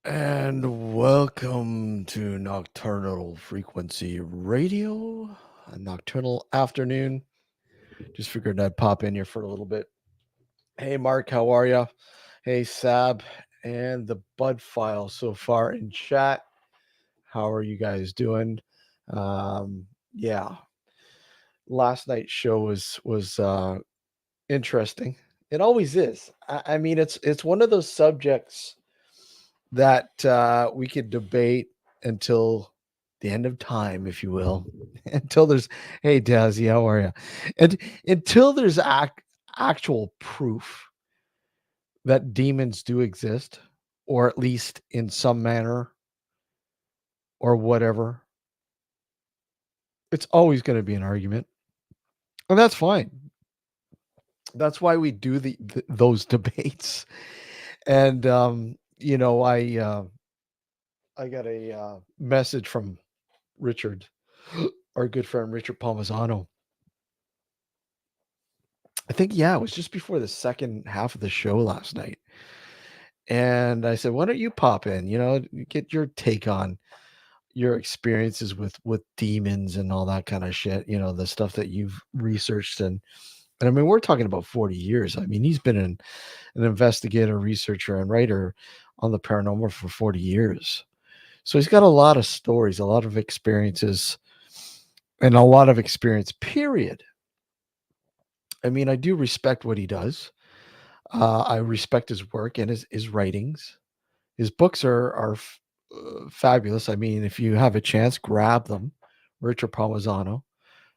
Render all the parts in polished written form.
And welcome to Nocturnal Frequency Radio, a nocturnal afternoon. Just figured I'd pop in here for a little bit. Hey, Mark, how are you? Hey, Sab, and the Bud File so far in chat. How are you guys doing? Yeah, last night's show was interesting. It always is. I mean, it's one of those subjects that we could debate until the end of time, if you will, until there's, hey, Dazzy, how are you? And until there's actual proof that demons do exist, or at least in some manner or whatever, it's always going to be an argument. And that's fine. That's why we do those debates. And, I I got a message from Richard, our good friend Richard Palmisano. I think, yeah, it was just before the second half of the show last night. And I said, why don't you pop in? Get your take on your experiences with demons and all that kind of shit. The stuff that you've researched and I mean, we're talking about 40 years. I mean, he's been an investigator, researcher, and writer on the paranormal for 40 years. So he's got a lot of stories, a lot of experiences, and a lot of experience, period. I mean, I do respect what he does. I respect his work and his writings. His books are fabulous. I mean, if you have a chance, grab them. Richard Palmisano,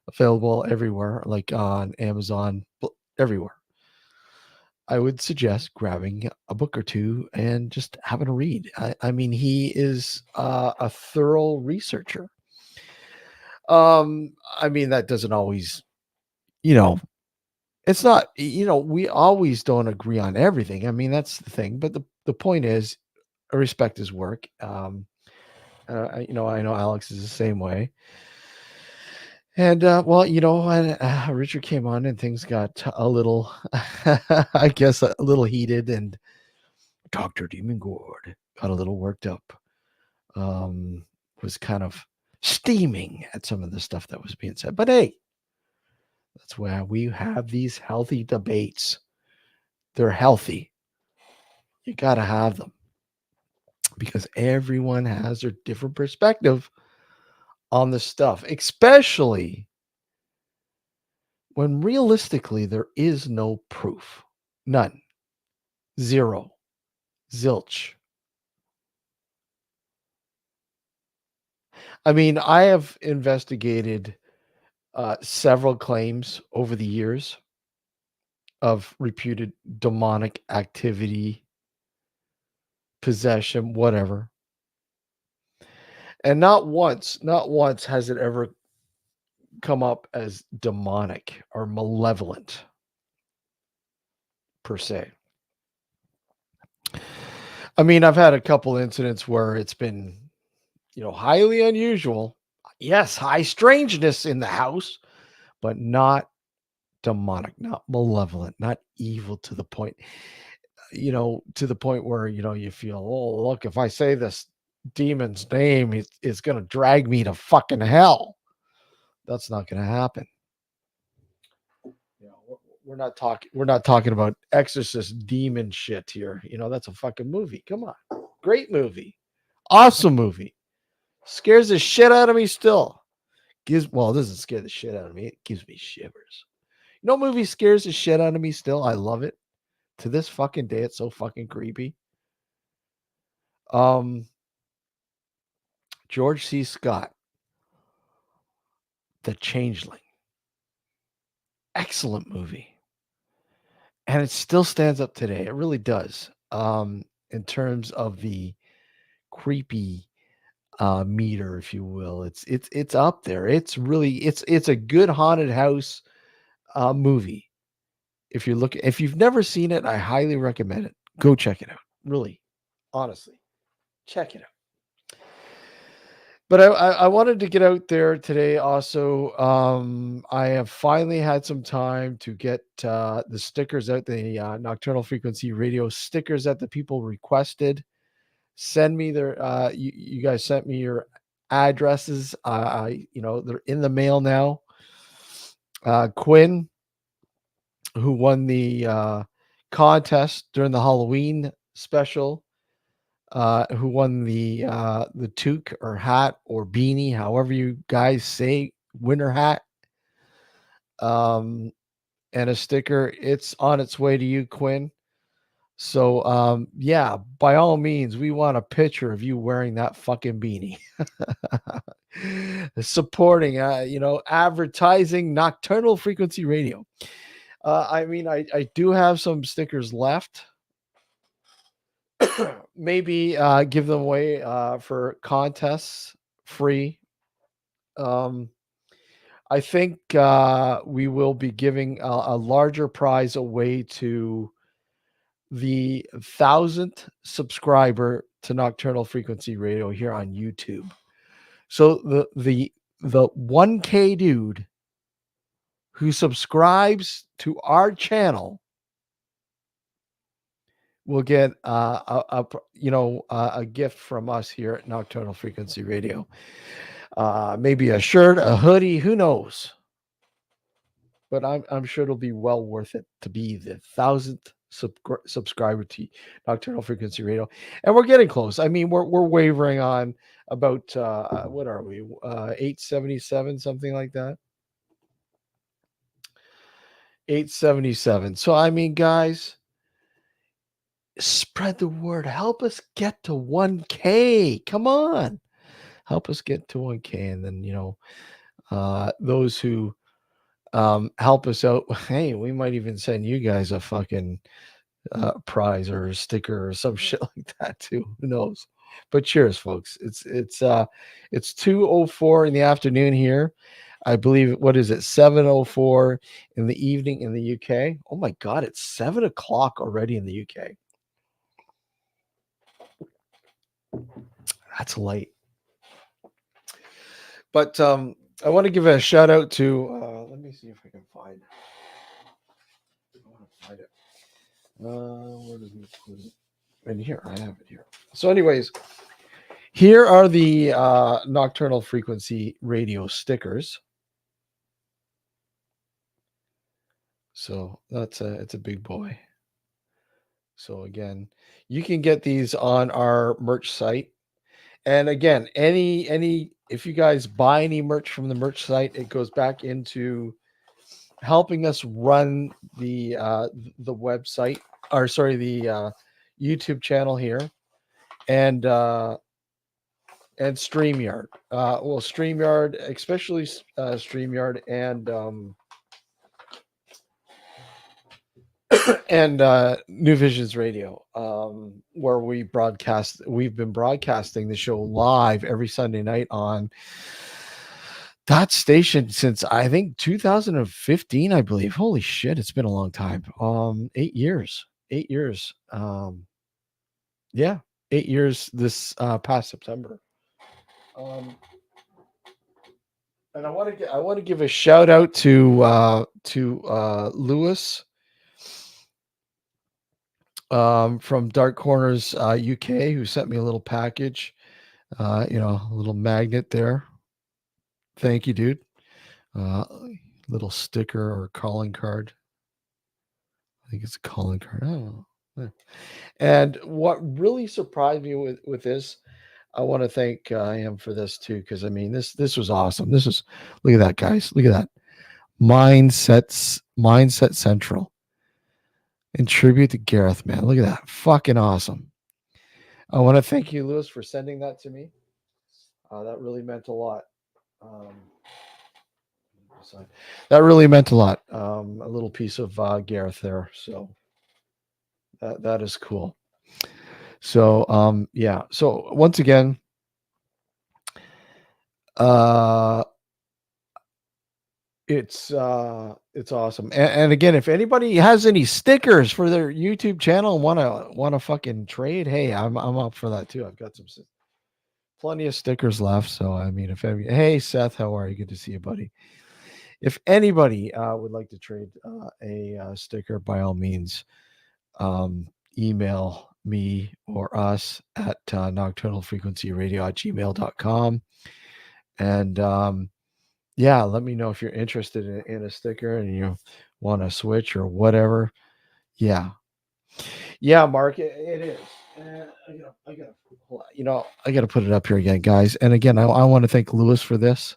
available everywhere, like on Amazon, everywhere. I would suggest grabbing a book or two and just having a read. I mean, he is a thorough researcher. I mean, that doesn't always, you know, it's not, we always don't agree on everything. I mean, that's the thing. But the point is, I respect his work. I know Alex is the same way. And well, when Richard came on and things got a little, I guess, a little heated, and Dr.Demon Gord got a little worked up. Um, was kind of steaming at some of the stuff that was being said. But hey, that's why we have these healthy debates. They're healthy. You got to have them because everyone has their different perspective on the stuff, especially when realistically there is no proof. None. Zero. Zilch. I mean, I have investigated several claims over the years of reputed demonic activity, possession, whatever. And not once has it ever come up as demonic or malevolent per se. I mean, I've had a couple incidents where it's been, highly unusual. Yes, high strangeness in the house, but not demonic, not malevolent, not evil to the point, to the point where, you feel, oh, look, if I say this demon's name, it's going to drag me to fucking hell. That's not going to happen. We're not talking about exorcist demon shit here. That's a fucking movie. Come on. Great movie. Awesome movie. Scares the shit out of me still. It doesn't scare the shit out of me. It gives me shivers. Movie scares the shit out of me still. I love it. To this fucking day, it's so fucking creepy. George C. Scott, The Changeling. Excellent movie. And it still stands up today. It really does. In terms of the creepy meter, if you will. It's up there. It's a good haunted house movie. If you've never seen it, I highly recommend it. Go check it out. Really, honestly, check it out. But I wanted to get out there today also. I have finally had some time to get the stickers out, the Nocturnal Frequency Radio stickers that the people requested. Send me their, you guys sent me your addresses. They're in the mail now. Quinn, who won the contest during the Halloween special, who won the toque or hat or beanie, however you guys say, winter hat, and a sticker. It's on its way to you, Quinn. So yeah, by all means, we want a picture of you wearing that fucking beanie. Supporting advertising Nocturnal Frequency Radio. I mean, I do have some stickers left. Maybe give them away for contests free. I think we will be giving a larger prize away to the 1,000th subscriber to Nocturnal Frequency Radio here on YouTube. So the 1K dude who subscribes to our channel will get a gift from us here at Nocturnal Frequency Radio. Maybe a shirt, a hoodie, who knows? But I'm sure it'll be well worth it to be the 1,000th subscriber to Nocturnal Frequency Radio, and we're getting close. I mean, we're wavering on about what are we 877, something like that. 877. So I mean, guys, spread the word. Help us get to 1K. Come on, help us get to 1K, and then those who help us out. Hey, we might even send you guys a fucking prize or a sticker or some shit like that too. Who knows? But cheers, folks. It's 2:04 in the afternoon here. I believe, what is it, 7:04 in the evening in the UK? Oh my god, it's 7 o'clock already in the UK. That's late. But I want to give a shout out to let me see if I can find it. I want to find it. Where does it put it? In here, I have it here. So, anyways, here are the Nocturnal Frequency Radio stickers. So it's a big boy. So again, you can get these on our merch site. And again, any if you guys buy any merch from the merch site, it goes back into helping us run the website, or sorry, the YouTube channel here, and StreamYard. Well, StreamYard, especially StreamYard, and New Visions Radio, where we've been broadcasting the show live every Sunday night on that station since I think 2015, I believe. Holy shit, it's been a long time. 8 years. 8 years. Yeah, 8 years this past September. And I want to give a shout out to Lewis from Dark Corners UK, who sent me a little package, a little magnet there. Thank you, dude. Little sticker or calling card. I think it's a calling card. Oh. And what really surprised me with this, I want to thank him for this too, because I mean this was awesome. Look at that, guys. Look at that. Mindset Central. In tribute to Gareth, man. Look at that. Fucking awesome. I want to thank you, Lewis, for sending that to me. That really meant a lot. That really meant a lot. A little piece of Gareth there. So that is cool. So yeah. So once again, it's awesome. And again, if anybody has any stickers for their YouTube channel and want to fucking trade, hey, I'm up for that too. I've got plenty of stickers left. So I mean, hey Seth, how are you? Good to see you, buddy. If anybody would like to trade a sticker, by all means, email me or us at nocturnalfrequencyradio@gmail.com. And yeah, let me know if you're interested in a sticker and you want to switch or whatever. Yeah, Mark, it is. I gotta put it up here again, guys. And again, I want to thank Lewis for this.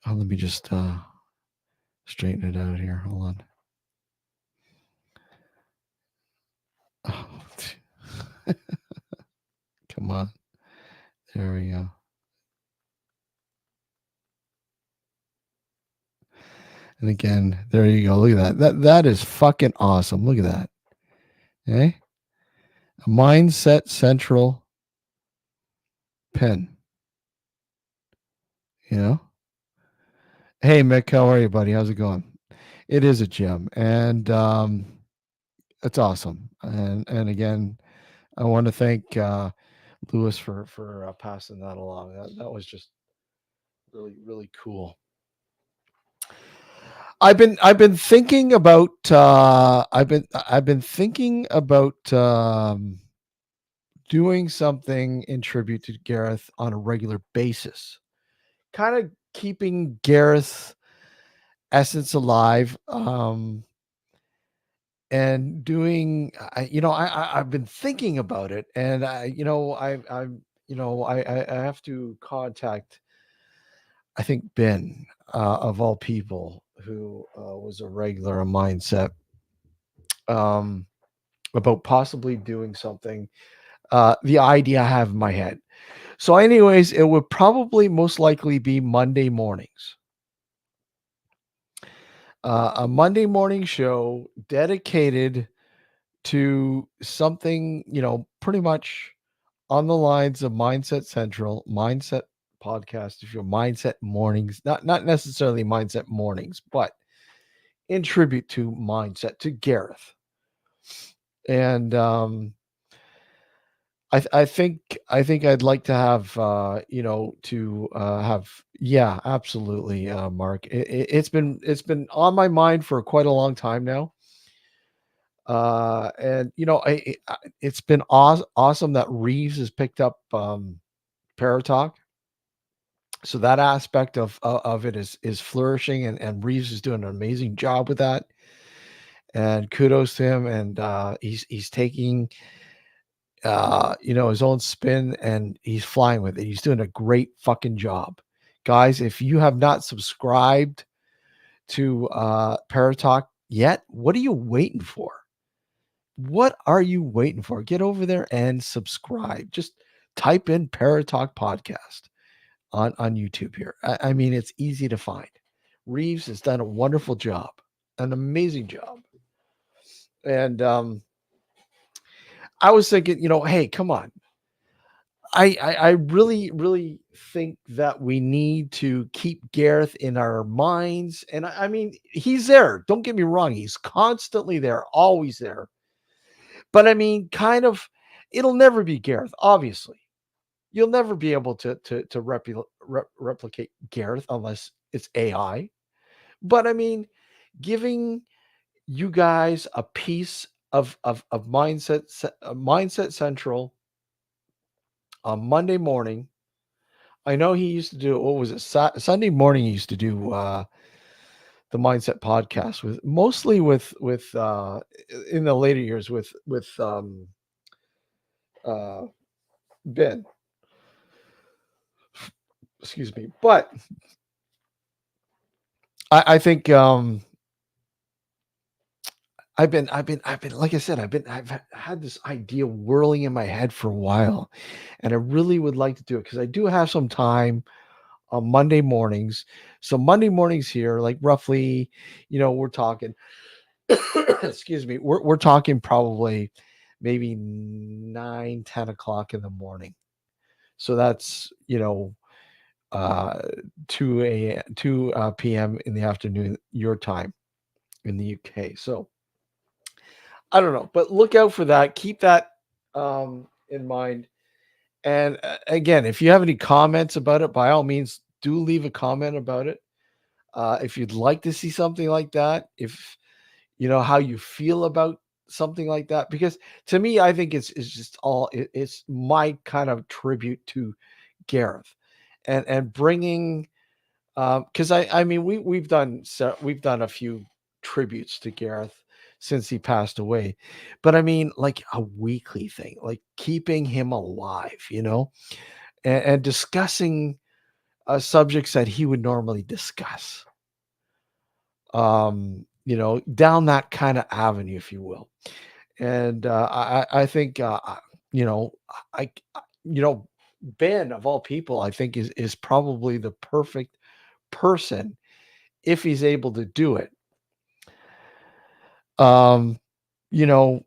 Let me just straighten it out here. Hold on. Oh, come on. There we go. And again, there you go. Look at that. That is fucking awesome. Look at that. Okay. A Mindset Central pen. Hey Mick, how are you, buddy? How's it going? It is a gem, and it's awesome. And again, I want to thank Lewis for passing that along. That was just really really cool. I've been thinking about I've been thinking about doing something in tribute to Gareth on a regular basis. Kind of keeping Gareth's essence alive, and doing I've been thinking about it, and I have to contact, I think, Ben, of all people, who was a regular in Mindset, um, about possibly doing something. The idea I have in my head. So, anyways, it would probably most likely be Monday mornings. A Monday morning show dedicated to something, pretty much on the lines of Mindset Central, Mindset Podcast, if you're Mindset Mornings, not necessarily Mindset Mornings, but in tribute to Mindset, to Gareth. And I think I'd like to have to have, yeah, absolutely, Mark. It's been on my mind for quite a long time now. And it's been awesome that Reeves has picked up Paratalk. So that aspect of it is flourishing, and Reeves is doing an amazing job with that. And kudos to him. And he's taking his own spin, and he's flying with it. He's doing a great fucking job. Guys, if you have not subscribed to Paratalk yet, what are you waiting for? What are you waiting for? Get over there and subscribe. Just type in Paratalk Podcast on YouTube here. I mean, it's easy to find. Reeves has done a wonderful job, an amazing job. And I was thinking, hey, come on. I really, really think that we need to keep Gareth in our minds. And I mean, he's there. Don't get me wrong. He's constantly there, always there. But I mean, kind of, it'll never be Gareth, obviously. You'll never be able to replicate Gareth unless it's AI. But I mean, giving you guys a piece of Mindset Central on Monday morning. I know he used to do, what was it, Sunday morning. He used to do the Mindset Podcast with, mostly with in the later years, with uh, Ben. Excuse me, but I think I've been, like I said, I've had this idea whirling in my head for a while, and I really would like to do it because I do have some time on Monday mornings. So Monday mornings here, like roughly, we're talking, excuse me, we're talking probably maybe 9, 10 o'clock in the morning. So that's, uh 2 p.m. in the afternoon, your time in the UK. So I don't know, but look out for that. Keep that in mind. And again, if you have any comments about it, by all means, do leave a comment about it. If you'd like to see something like that, if you know how you feel about something like that, because to me, I think it's just it's my kind of tribute to Gareth, and bringing, because I mean, we've done a few tributes to Gareth since he passed away, but I mean, like a weekly thing, like keeping him alive, and discussing subjects that he would normally discuss, down that kind of avenue, if you will. And I think, you know, I, you know, Ben, of all people, I think is probably the perfect person if he's able to do it. Um, you know,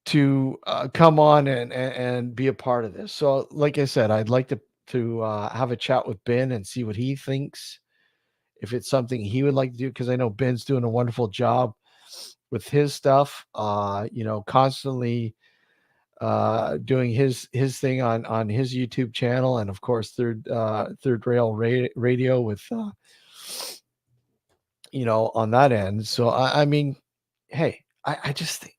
to come on and be a part of this. So, like I said, I'd like to have a chat with Ben and see what he thinks, if it's something he would like to do, because I know Ben's doing a wonderful job with his stuff. Constantly doing his thing on his YouTube channel, and of course Third Rail Radio with on that end. So I mean, hey, I just think,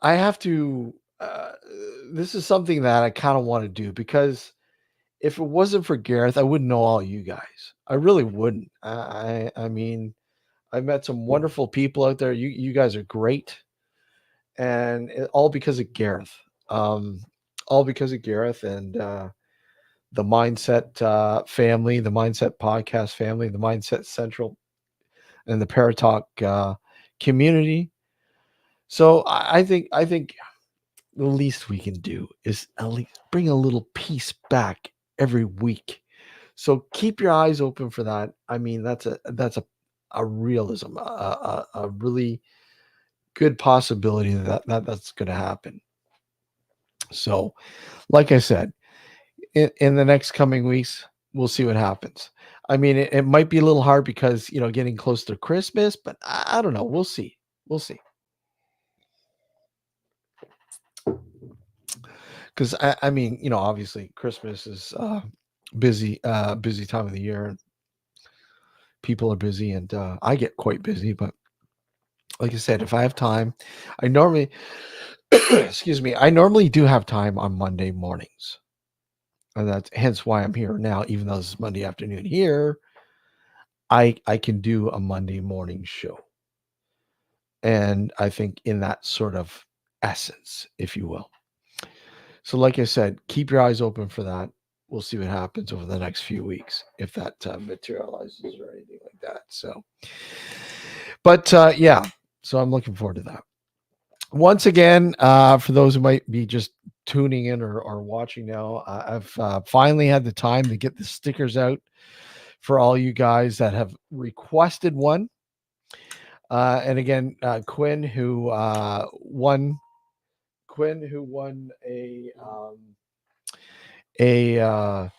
I have to. This is something that I kind of want to do, because if it wasn't for Gareth, I wouldn't know all you guys. I really wouldn't. I mean, I've met some wonderful people out there. You guys are great, and all because of Gareth. Um, all because of Gareth and the Mindset family, the Mindset podcast family, the Mindset Central, and the Paratalk community. So I think the least we can do is at least bring a little peace back every week. So keep your eyes open for that. I mean, that's a realism, a really good possibility that's going to happen. So, like I said, in the next coming weeks, we'll see what happens. I mean, it might be a little hard because getting close to Christmas, but I don't know. We'll see. We'll see. Because I mean, obviously Christmas is busy time of the year, and people are busy, and I get quite busy. But like I said, if I have time, I normally, excuse me, I normally do have time on Monday mornings, and that's hence why I'm here now. Even though it's Monday afternoon here, I can do a Monday morning show, and I think in that sort of essence, if you will. So, like I said, keep your eyes open for that. We'll see what happens over the next few weeks if that materializes or anything like that. So, but yeah, so I'm looking forward to that. Once again, for those who might be just tuning in or watching now, I've finally had the time to get the stickers out for all you guys that have requested one. And again, Quinn, who won a a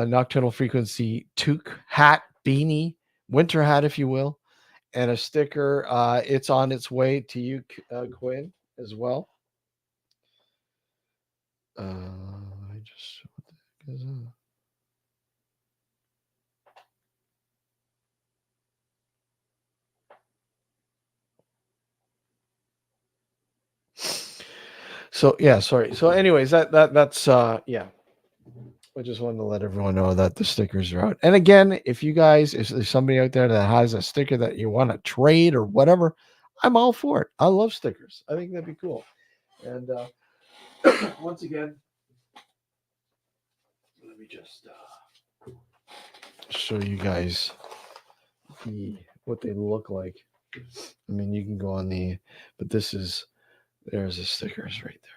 nocturnal frequency toque hat, beanie, winter hat, if you will, and a sticker. It's on its way to you, Quinn, as well. I just what the heck is that? So yeah, sorry. So anyways, that's yeah. I just wanted to let everyone know that the stickers are out. And again, if there's somebody out there that has a sticker that you want to trade or whatever, I'm all for it. I love stickers. I think that'd be cool. And once again, let me just show you guys what they look like. I mean, you can go on but there's the stickers right there.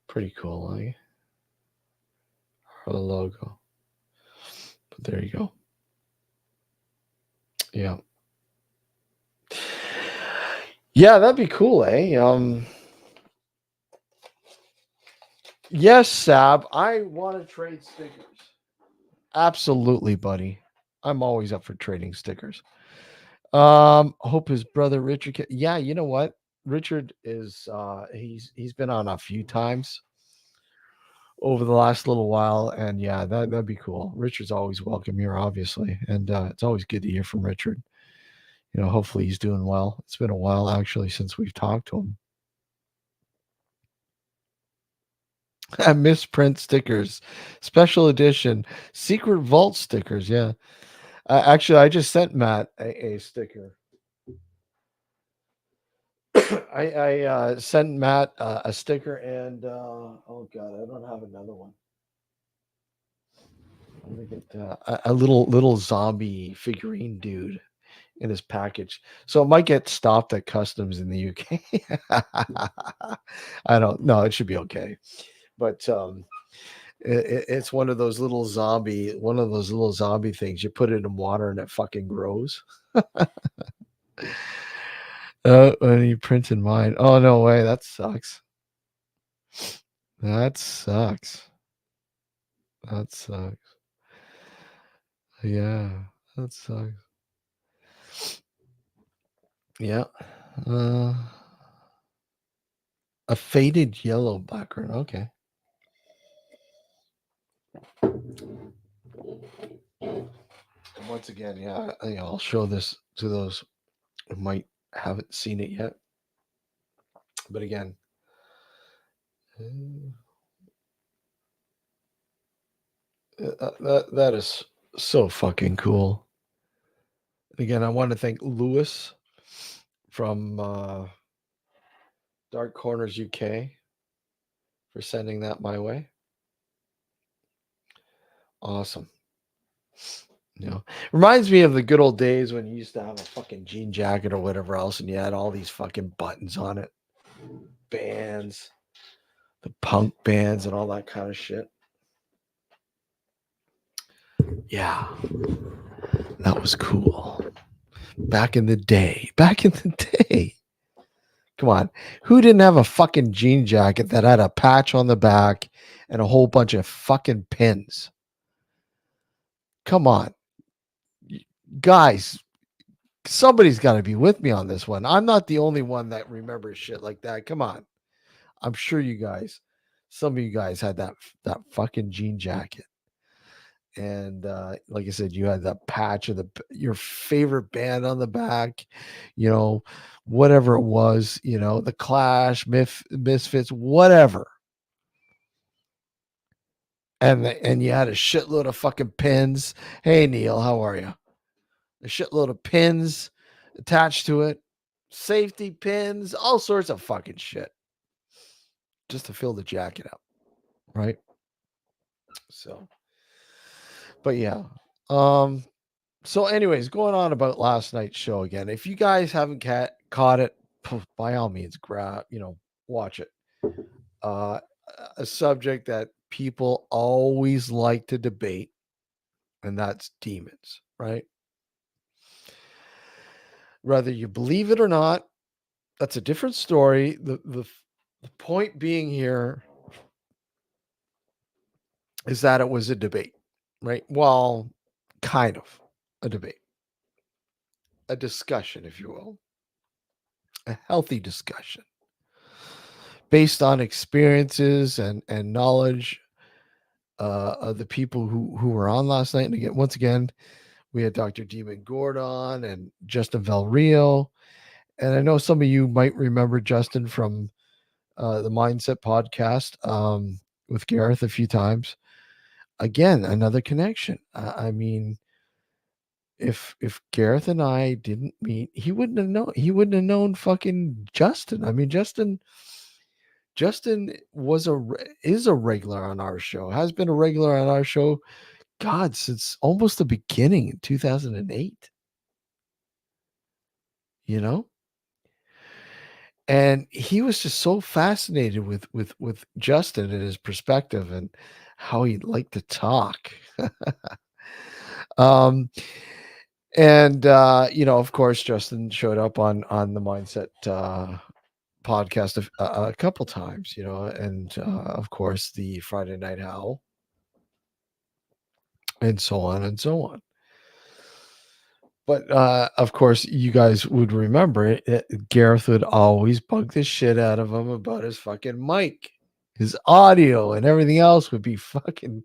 Pretty cool, like or the logo. But there you go. Yeah. Yeah, that'd be cool, eh? Yes, Sab, I want to trade stickers. Absolutely, buddy. I'm always up for trading stickers. Hope his brother Richard yeah, you know what? Richard is he's been on a few times over the last little while, and yeah, that'd be cool. Richard's always welcome here, obviously, and it's always good to hear from Richard. Hopefully he's doing well. It's been a while actually since we've talked to him. Misprint stickers, special edition, secret vault stickers. Yeah, actually, I just sent Matt a sticker. I sent Matt a sticker, and oh god, I don't have another one. Let me get a little zombie figurine dude in his package. So it might get stopped at customs in the UK. I don't know. It should be okay. But it's one of those little zombie things. You put it in water and it fucking grows. And you printed mine. Oh no way. That sucks. That sucks. That sucks. Yeah, that sucks. Yeah. Uh, a faded yellow background. Okay. And once again, yeah, I'll show this to those who might haven't seen it yet. But again, that is so fucking cool. Again, I want to thank Lewis from Dark Corners UK for sending that my way. Awesome. Reminds me of the good old days when you used to have a fucking jean jacket or whatever else, and you had all these fucking buttons on it, bands, the punk bands, and all that kind of shit. Yeah, that was cool. Back in the day. Back in the day. Come on. Who didn't have a fucking jean jacket that had a patch on the back and a whole bunch of fucking pins? Come on. Guys, somebody's got to be with me on this one. I'm not the only one that remembers shit like that. Come on. I'm sure some of you guys had that fucking jean jacket. And like I said, you had that patch of your favorite band on the back, whatever it was, the Clash, Misfits, whatever. And you had a shitload of fucking pins. Hey Neil, how are you? A shitload of pins attached to it, safety pins, all sorts of fucking shit, just to fill the jacket up, right? So, but yeah, um, so, anyways, going on about last night's show again. If you guys haven't caught it, by all means, watch it. Uh, a subject that people always like to debate, and that's demons, right? Whether you believe it or not, that's a different story. The point being here is that it was a debate, right? Well, kind of a debate, a discussion, if you will, a healthy discussion based on experiences and knowledge of the people who were on last night. And again, once again, we had Dr.Demon Gord on and Justin Villarreal. And I know some of you might remember Justin from the Mindset podcast with Gareth a few times. Again, another connection. I mean, if Gareth and I didn't meet, he wouldn't have known. He wouldn't have known fucking Justin. I mean, Justin is a regular on our show. Has been a regular on our show. God, since almost the beginning in 2008. You know, and he was just so fascinated with Justin and his perspective and how he liked to talk. um, and of course, Justin showed up on the Mindset podcast a couple times. And of course the Friday Night Howl, and so on and so on. But of course, you guys would remember Gareth would always bug the shit out of him about his fucking mic, his audio, and everything else would be fucking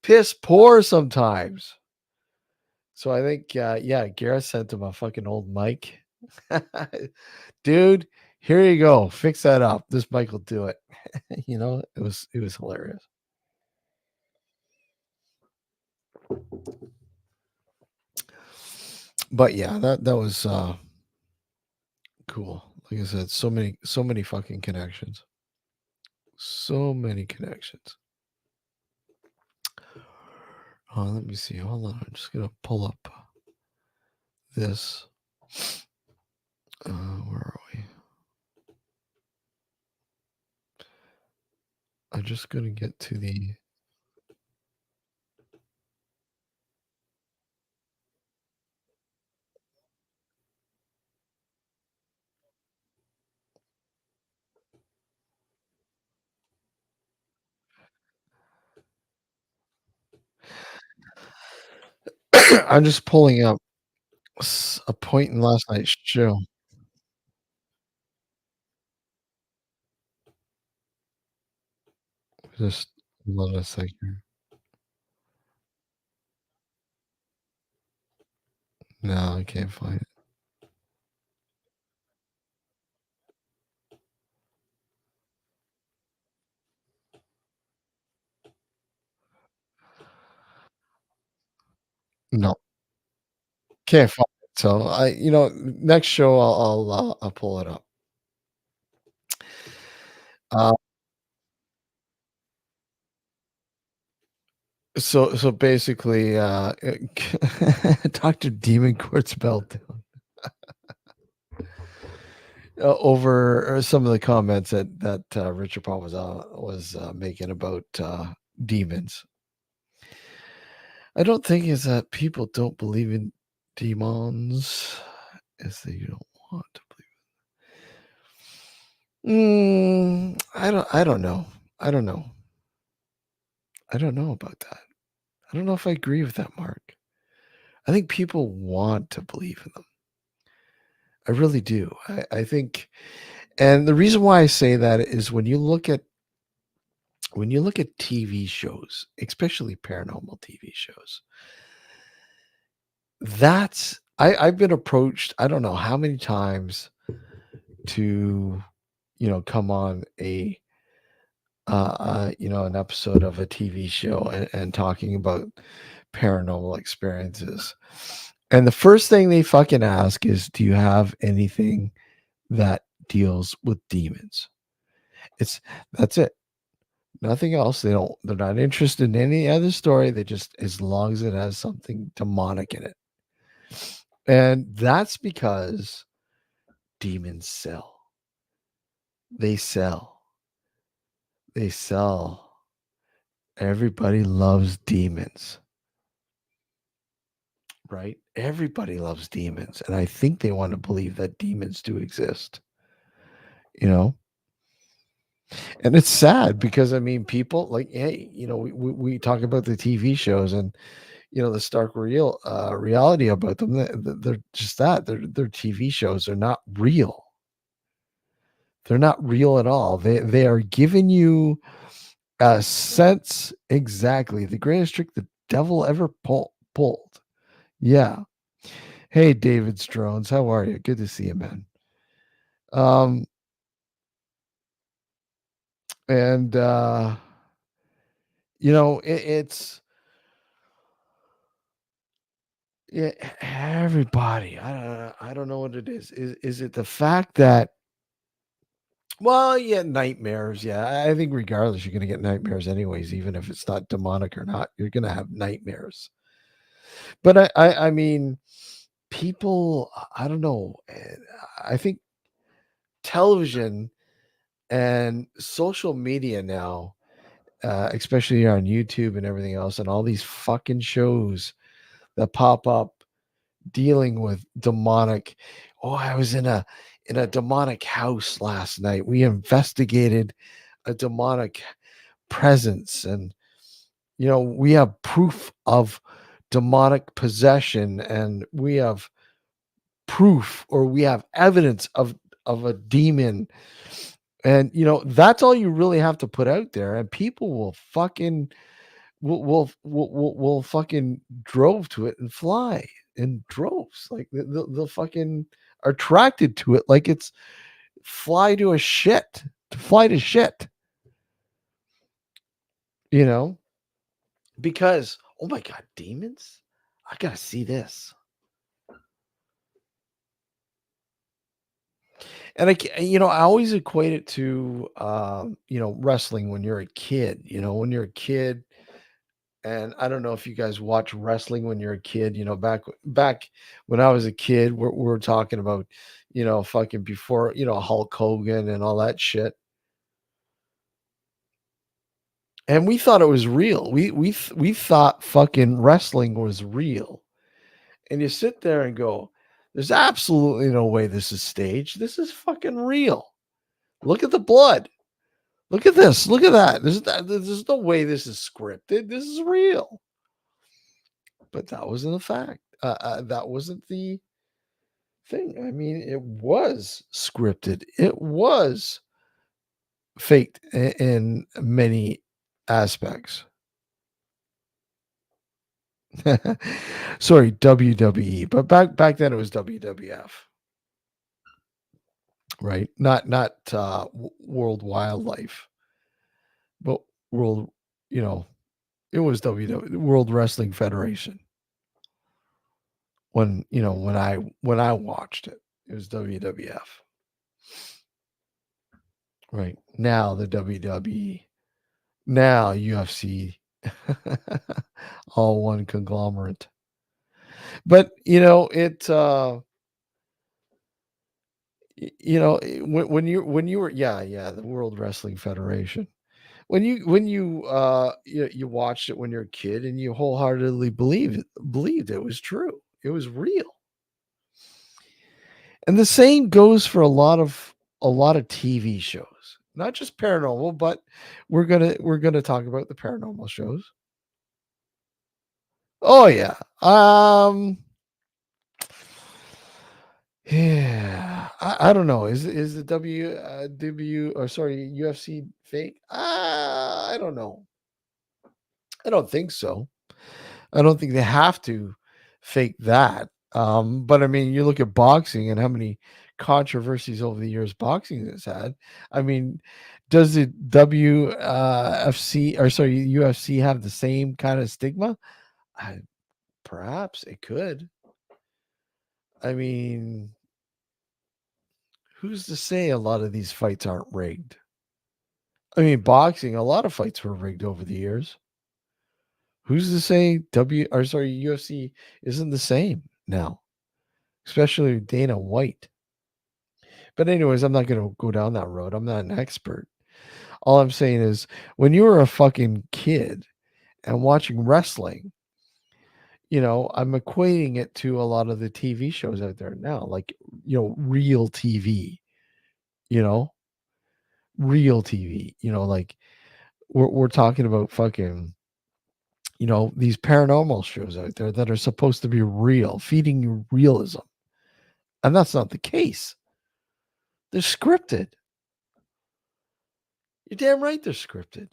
piss poor sometimes. So I think, yeah, Gareth sent him a fucking old mic. Dude, here you go. Fix that up. This mic will do it. It was hilarious. But yeah, that was cool. Like I said, so many fucking connections. So many connections. Let me see. Hold on. I'm just gonna pull up this. Where are we? I'm just gonna get to the. I'm just pulling up a point in last night's show. Just hold on a second. No, I can't find it. No, can't find it. So next show I'll pull it up. Uh, so basically, Dr. Demon Gord's meltdown over some of the comments that Richard Paul was making about demons. I don't think is that people don't believe in demons, as they don't want to believe. I don't know. I don't know. I don't know about that. I don't know if I agree with that, Mark. I think people want to believe in them. I really do. I think, and the reason why I say that is when you look at TV shows, especially paranormal TV shows, I've been approached. I don't know how many times to come on an episode of a TV show and talking about paranormal experiences. And the first thing they fucking ask is, do you have anything that deals with demons? It's That's it. Nothing else. They're not interested in any other story. They just, as long as it has something demonic in it. And that's because demons sell. They sell. They sell. Everybody loves demons, right? Everybody loves demons. And I think they want to believe that demons do exist, you know? And it's sad because I mean, people like, hey, we talk about the TV shows and the stark reality about them. They're just that they're TV shows. They're not real. They're not real at all. They are giving you a sense, exactly, the greatest trick the devil ever pulled. Yeah. Hey, David Strones, how are you? Good to see you, man. Um, and it's yeah, everybody. I don't know what it is. Is it the fact that, well, yeah, nightmares. Yeah, I think regardless, you're gonna get nightmares anyways, even if it's not demonic or not, you're gonna have nightmares. But I mean, people, I don't know. I think television and social media now, especially on YouTube and everything else, and all these fucking shows that pop up dealing with demonic. Oh, I was in a demonic house last night. We investigated a demonic presence, and we have proof of demonic possession, and we have proof, or we have evidence of a demon. And that's all you really have to put out there, and people will fucking will fucking drove to it and fly in droves. Like they'll fucking are attracted to it, like it's fly to shit, you know, because, oh my god, demons, I gotta see this. And I always equate it to wrestling when you're a kid. When you're a kid, and I don't know if you guys watch wrestling when you're a kid. Back when I was a kid, we're talking about fucking before Hulk Hogan and all that shit. And we thought it was real. We thought fucking wrestling was real. And you sit there and go, there's absolutely no way this is staged. This is fucking real. Look at the blood. Look at this. Look at that. There's no way this is scripted. This is real. But that wasn't a fact. That wasn't the thing. I mean, it was scripted. It was faked in many. aspects. Sorry, WWE, but back then it was WWF, right? Not World Wildlife, but World, you know, it was WWE, World Wrestling Federation. When I watched it, it was WWF. Right. Now the WWE. Now UFC. All one conglomerate. But when you were, yeah, the World Wrestling Federation. When you watched it when you're a kid and you wholeheartedly believed it was true. It was real. And the same goes for a lot of TV shows. Not just paranormal, but we're gonna talk about the paranormal shows. Oh yeah. Yeah. I don't know. Is the UFC fake? I don't know. I don't think so. I don't think they have to fake that. But I mean, you look at boxing and how many controversies over the years boxing has had. I mean, does the UFC have the same kind of stigma? I, Perhaps it could. I mean, who's to say a lot of these fights aren't rigged? I mean, boxing, a lot of fights were rigged over the years. Who's to say UFC isn't the same now, especially Dana White? But anyways, I'm not going to go down that road. I'm not an expert. All I'm saying is when you were a fucking kid and watching wrestling, I'm equating it to a lot of the TV shows out there now, like, real TV, you know, real TV, like we're talking about fucking, these paranormal shows out there that are supposed to be real, feeding you realism. And that's not the case. They're scripted. You're damn right they're scripted.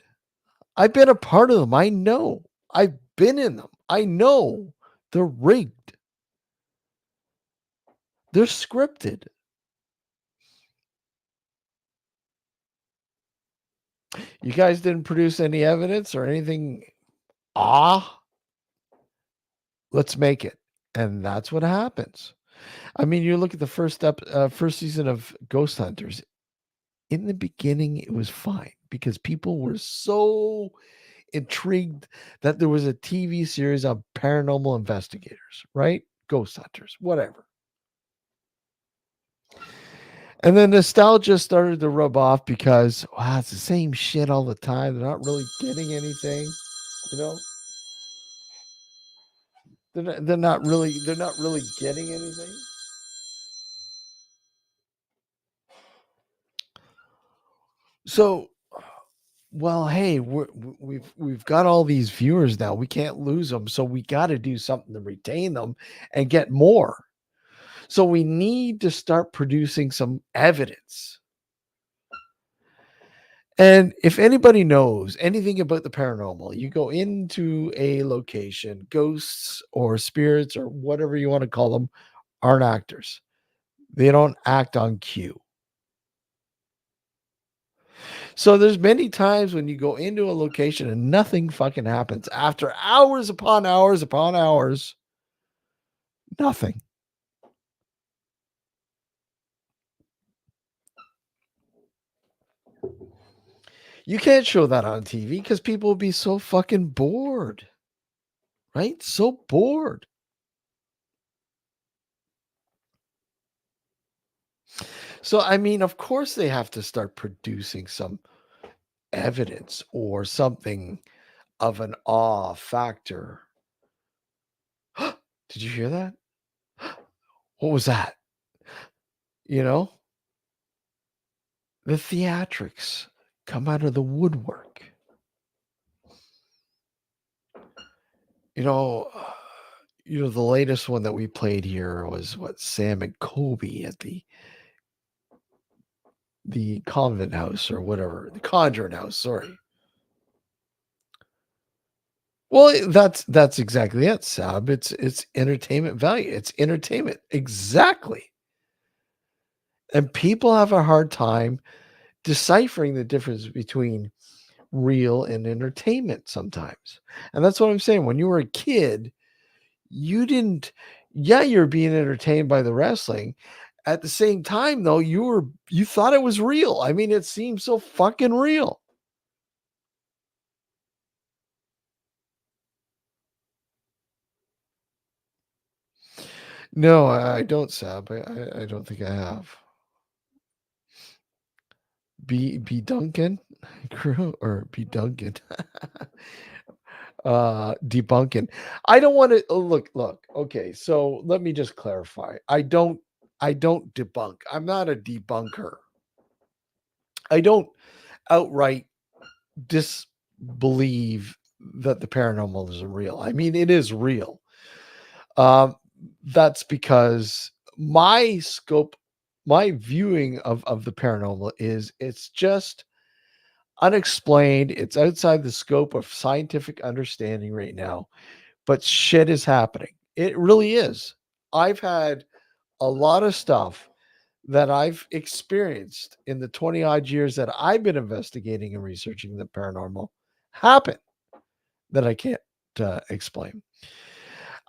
I've been a part of them. I know. I've been in them. I know they're rigged. They're scripted. You guys didn't produce any evidence or anything. Let's make it. And that's what happens. I mean, you look at the first season of Ghost Hunters. In the beginning, it was fine because people were so intrigued that there was a TV series on paranormal investigators, right? Ghost Hunters, whatever. And then nostalgia started to rub off because wow, it's the same shit all the time. They're not really getting anything, you know. They're not really getting anything. So, well, hey, we've got all these viewers now. We can't lose them, so we got to do something to retain them and get more. So we need to start producing some evidence. And if anybody knows anything about the paranormal, you go into a location, ghosts or spirits or whatever you want to call them aren't actors. They don't act on cue. So there's many times when you go into a location and nothing fucking happens. After hours upon hours upon hours, nothing. You can't show that on TV because people will be so fucking bored. Right? So bored. So, I mean, of course, they have to start producing some evidence or something of an awe factor. Did you hear that? What was that? You know, the theatrics come out of the woodwork. You know, uh, the latest one that we played here was what Sam and Kobe at the convent house or whatever, the conjuring house. Sorry. Well, that's exactly it, Sab. It's entertainment value. It's entertainment. Exactly. And people have a hard time deciphering the difference between real and entertainment sometimes. And that's what I'm saying. When you were a kid, you didn't, yeah, you're being entertained by the wrestling. At the same time, though, you thought it was real. I mean, it seemed so fucking real. No, I don't, Sab. I don't think I have. B Duncan crew or B Duncan. Debunking. I don't want to look. Okay, so let me just clarify. I don't debunk. I'm not a debunker. I don't outright disbelieve that the paranormal isn't real. I mean, it is real. Um, that's because my scope, my viewing of the paranormal is it's just unexplained. It's outside the scope of scientific understanding right now, but shit is happening. It really is. I've had a lot of stuff that I've experienced in the 20 odd years that I've been investigating and researching the paranormal happen that I can't explain.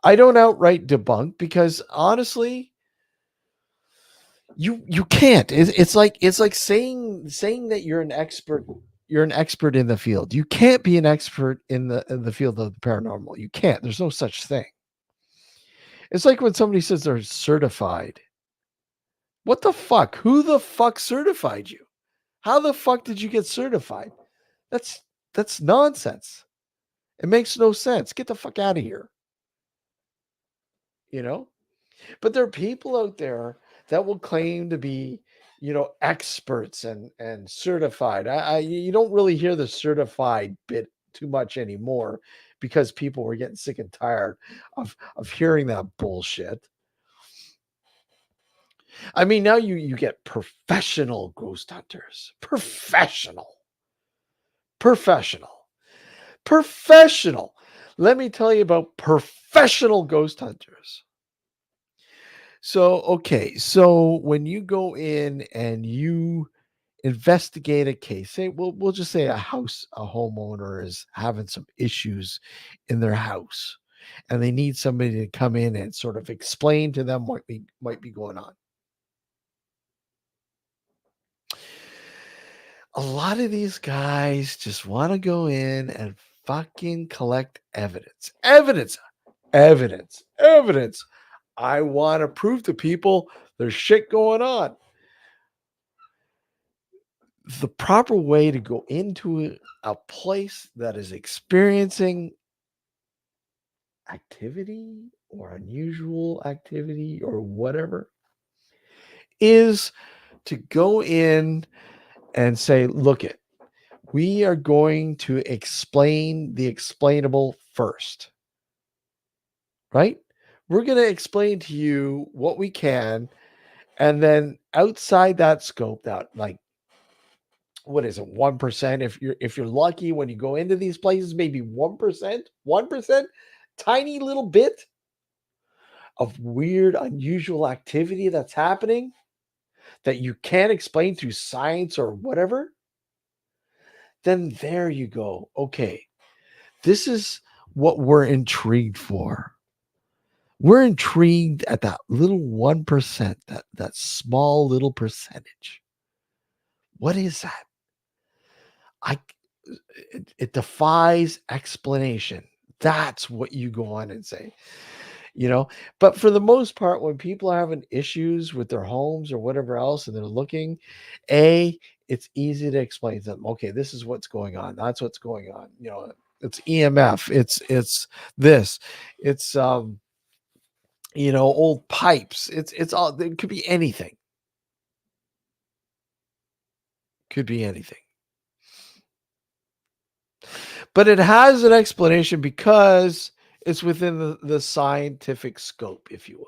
I don't outright debunk because honestly, you can't. It's like saying that you're an expert. You're an expert in the field. You can't be an expert in the field of the paranormal. You can't. There's no such thing. It's like when somebody says they're certified. What the fuck? Who the fuck certified you? How the fuck did you get certified? That's that's nonsense. It makes no sense. Get the fuck out of here. You know? But there are people out there that will claim to be, experts and certified. You don't really hear the certified bit too much anymore because people were getting sick and tired of hearing that bullshit. I mean, now you get professional ghost hunters. Professional. Professional. Let me tell you about professional ghost hunters. So, okay, so when you go in and you investigate a case, say we'll just say a homeowner is having some issues in their house and they need somebody to come in and sort of explain to them what might be going on. A lot of these guys just want to go in and fucking collect evidence. Evidence. I want to prove to people there's shit going on. The proper way to go into a place that is experiencing activity or unusual activity or whatever is to go in and say, look it, we are going to explain the explainable first, right? We're going to explain to you what we can. And then outside that scope, that like, what is it, 1%? If you're lucky when you go into these places, maybe 1%, tiny little bit of weird, unusual activity that's happening that you can't explain through science or whatever, then there you go. Okay, this is what we're intrigued for. We're intrigued at that little 1%, that small little percentage. What is that? I it defies explanation. That's what you go on and say, you know. But for the most part, when people are having issues with their homes or whatever else, and they're looking, it's easy to explain to them. Okay, this is what's going on. That's what's going on. It's EMF. It's this. It's old pipes. It's all. It could be anything. Could be anything. But it has an explanation because it's within the scientific scope, if you will.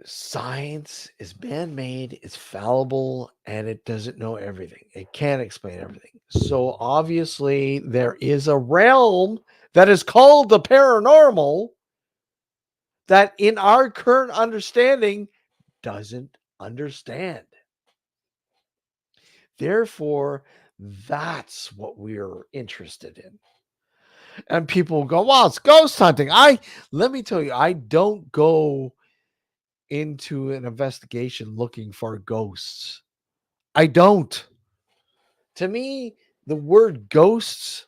science is man-made, it's fallible, and it doesn't know everything. It can't explain everything. So obviously there is a realm that is called the paranormal that in our current understanding doesn't understand. Therefore, that's what we're interested in. And people go, well, it's ghost hunting. Let me tell you, I don't go into an investigation looking for ghosts. I don't. To me, the word ghosts,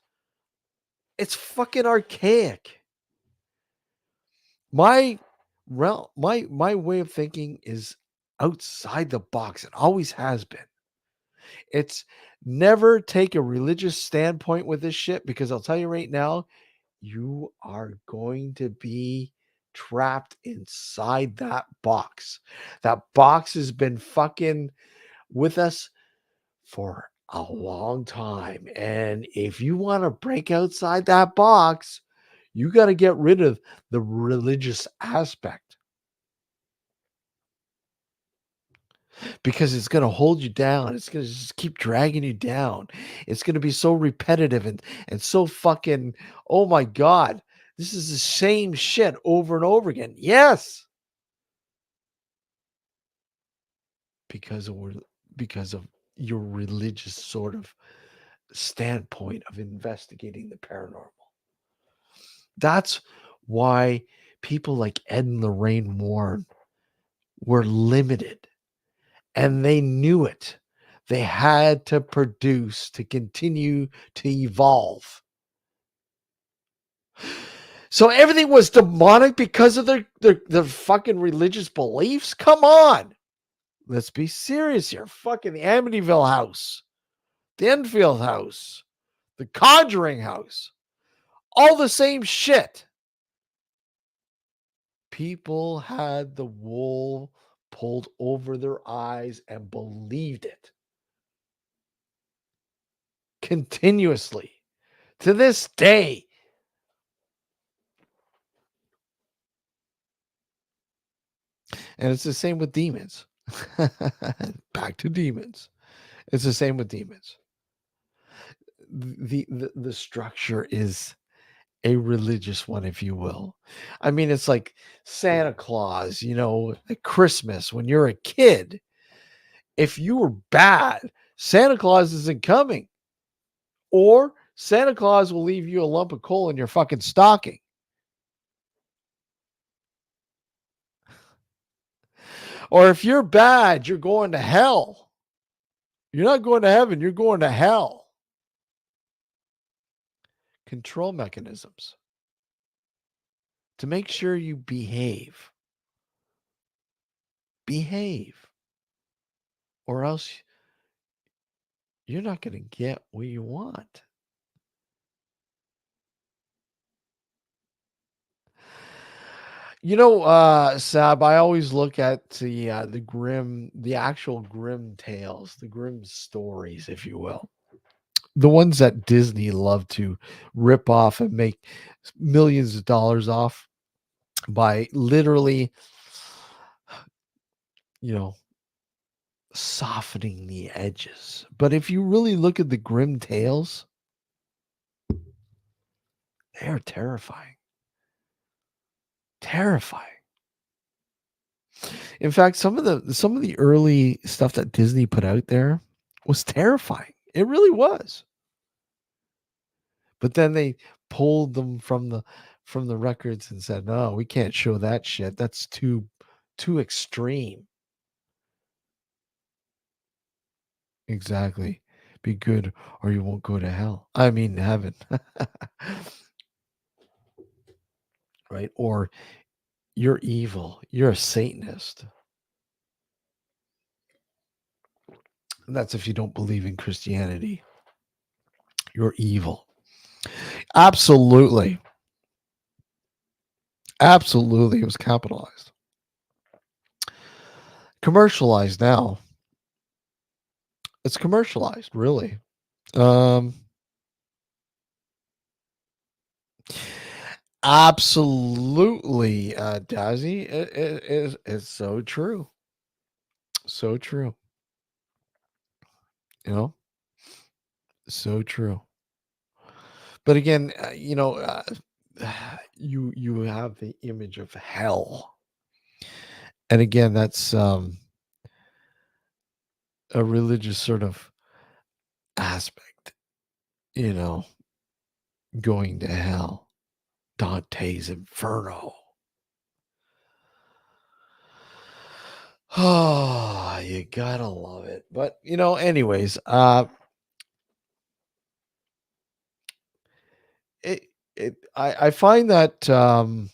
it's fucking archaic. My my way of thinking is outside the box. It always has been. It's never take a religious standpoint with this shit because I'll tell you right now, you are going to be trapped inside that box. That box has been fucking with us for a long time. And if you want to break outside that box, you got to get rid of the religious aspect because it's going to hold you down. It's going to just keep dragging you down. It's going to be so repetitive and so fucking, oh my God, this is the same shit over and over again. Yes. Because of because of your religious sort of standpoint of investigating the paranormal. That's why people like Ed and Lorraine Warren were limited and they knew it. They had to produce to continue to evolve. So everything was demonic because of their fucking religious beliefs? Come on. Let's be serious here. Fucking the Amityville house, the Enfield house, the Conjuring house, all the same shit. People had the wool pulled over their eyes and believed it continuously to this day. And it's the same with demons. Back to demons. It's the same with demons. The structure is a religious one, if you will. I mean, it's like Santa Claus, at Christmas when you're a kid. If you were bad, Santa Claus isn't coming. Or Santa Claus will leave you a lump of coal in your fucking stocking. Or if you're bad, you're going to hell. You're not going to heaven, you're going to hell. Control mechanisms to make sure you behave. Behave. Or else you're not going to get what you want. Sab, I always look at the actual grim tales, the grim stories, if you will. The ones that Disney love to rip off and make millions of dollars off by literally, you know, softening the edges. But if you really look at the grim tales, they are terrifying. Terrifying. In fact, some of the early stuff that Disney put out there was terrifying. It really was. But then they pulled them from the records and said, "No, we can't show that shit. That's too extreme." Exactly. Be good or you won't go to hell. I mean heaven. Right? Or you're evil. You're a Satanist. And that's if you don't believe in Christianity. You're evil. Absolutely. Absolutely. It was capitalized. Commercialized now. It's commercialized, really. Um Absolutely, Dazzy. It's so true. So true. You know, so true. But again, you have the image of hell, and again, that's a religious sort of aspect. You know, going to hell, Dante's Inferno. Oh, you gotta love it. But anyways, it I find that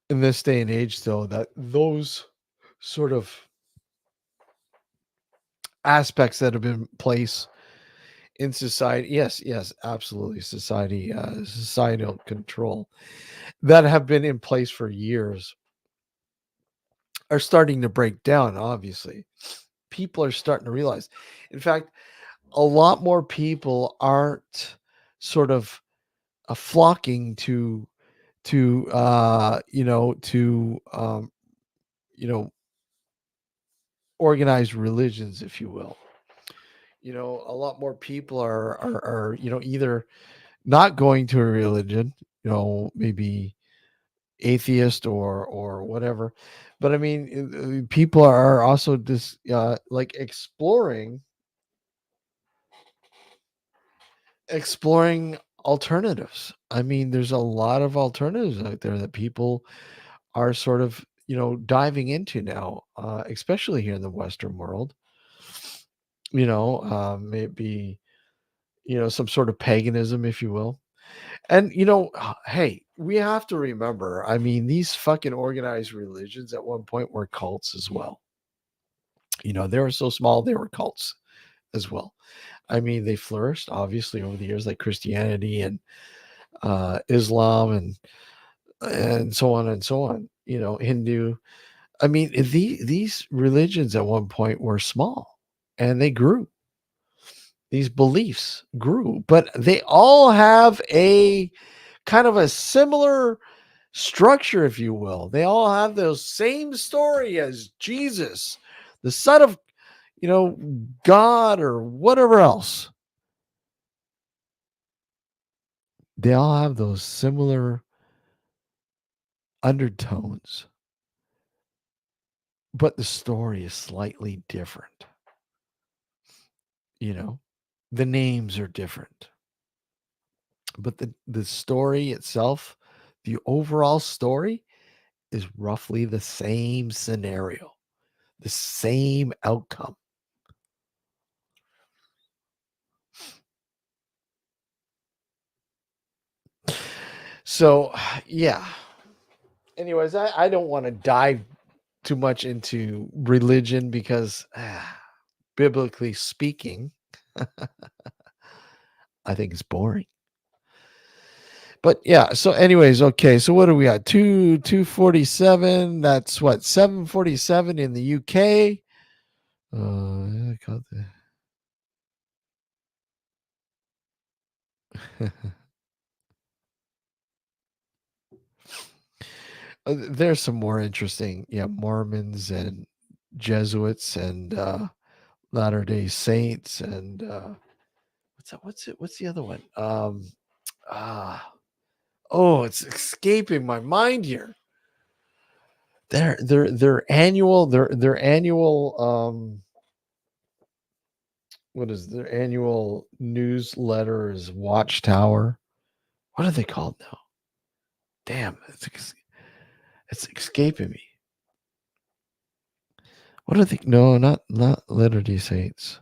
in this day and age, though, that those sort of aspects that have been placed in society, yes, absolutely, societal control that have been in place for years are starting to break down. Obviously, people are starting to realize. In fact, a lot more people aren't sort of flocking to you know organized religions, if you will. A lot more people are either not going to a religion, maybe atheist or whatever. But I mean, people are also just like exploring alternatives. I mean, there's a lot of alternatives out there that people are sort of diving into now, especially here in the Western world. Maybe some sort of paganism, if you will. And hey, we have to remember, I mean, these fucking organized religions at one point were cults as well. They were so small they were cults as well. I mean, they flourished obviously over the years, like Christianity and Islam and so on and so on. Hindu. I mean, these religions at one point were small and they grew. These beliefs grew, but they all have a kind of a similar structure, if you will. They all have the same story as Jesus, the son of, God or whatever else. They all have those similar undertones, but the story is slightly different. You know, the names are different, but the story itself, the overall story is roughly the same scenario, the same outcome. So, yeah. Anyways, I don't want to dive too much into religion because, biblically speaking, I think it's boring. But yeah, so anyways, okay. So what do we got? 247. That's what 747 in the UK. I got the there's some more interesting, yeah, Mormons and Jesuits and Latter Day Saints and what's the other one? Ah, oh, it's escaping my mind here. Their annual what is their annual newsletter is Watchtower. What are they called now? Damn, it's escaping me. What are they? No, not Latter Day Saints.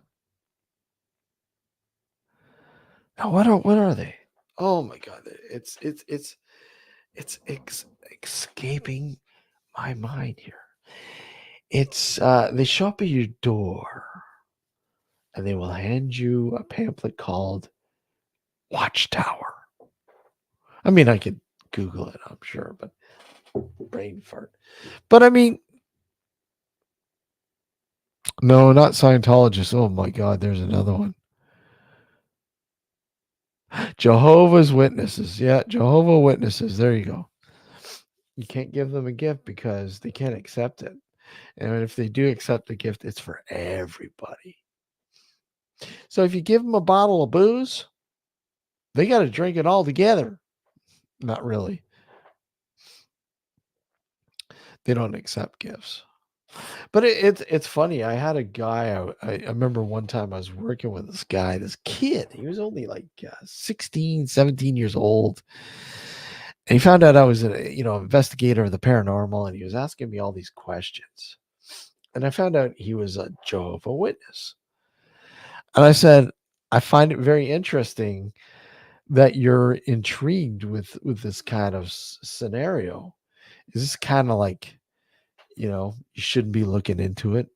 No, what are they? Oh my god, it's escaping my mind here. It's they show up at your door and they will hand you a pamphlet called Watchtower. I mean, I could Google it, I'm sure, but brain fart. But I mean, no, not Scientologists. Oh my God, there's another one. Jehovah's Witnesses. Yeah, Jehovah Witnesses. There you go. You can't give them a gift because they can't accept it. And if they do accept the gift, it's for everybody. So if you give them a bottle of booze, they got to drink it all together. Not really. They don't accept gifts. But it's funny. I had a guy. I remember one time I was working with this guy, this kid. He was only like 16, 17 years old. And he found out I was an investigator of the paranormal, and he was asking me all these questions. And I found out he was a Jehovah Witness. And I said, I find it very interesting that you're intrigued with this kind of scenario. Is this kind of like, you shouldn't be looking into it?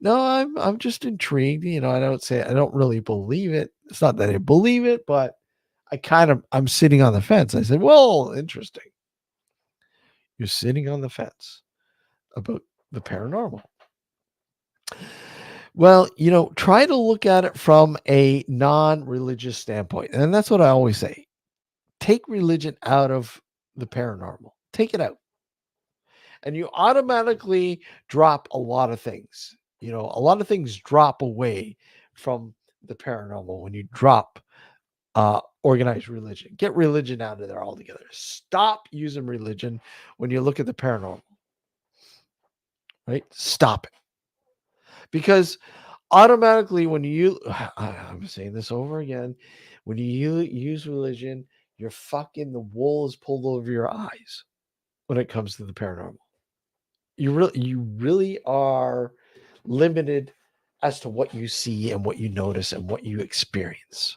No, I'm just intrigued. I don't really believe it. It's not that I believe it, but I'm sitting on the fence. I said, well, interesting. You're sitting on the fence about the paranormal. Well, try to look at it from a non-religious standpoint. And that's what I always say. Take religion out of the paranormal. Take it out. And you automatically drop a lot of things. A lot of things drop away from the paranormal when you drop organized religion. Get religion out of there altogether. Stop using religion when you look at the paranormal. Right? Stop it. Because automatically when I'm saying this over again, when you use religion, you're fucking the wool is pulled over your eyes when it comes to the paranormal. You really are limited as to what you see and what you notice and what you experience.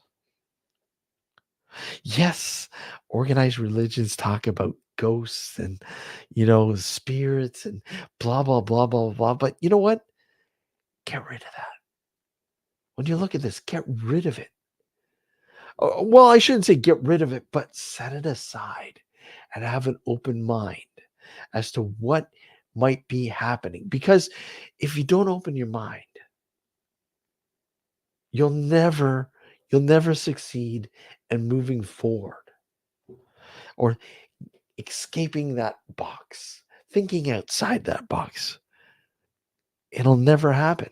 Yes, organized religions talk about ghosts and spirits and blah blah blah blah blah. But you know what? Get rid of that. When you look at this, get rid of it. Well, I shouldn't say get rid of it, but set it aside and have an open mind as to what might be happening. Because if you don't open your mind, you'll never succeed in moving forward or escaping that box, thinking outside that box. It'll never happen.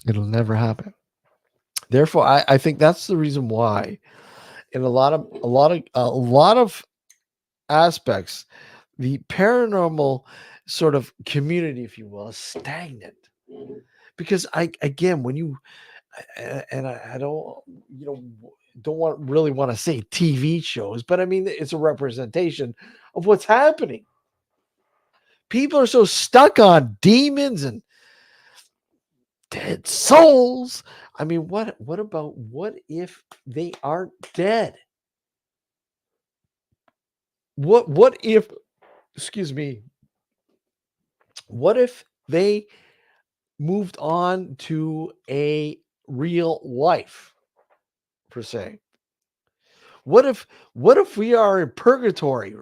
It'll never happen. Therefore, I think that's the reason why in a lot of aspects, the paranormal sort of community, if you will, is stagnant. Because when you and I don't really want to say TV shows, but I mean it's a representation of what's happening. People are so stuck on demons and dead souls. I mean, what if they aren't dead? What if, excuse me, what if they moved on to a real life per se? What if we are in purgatory?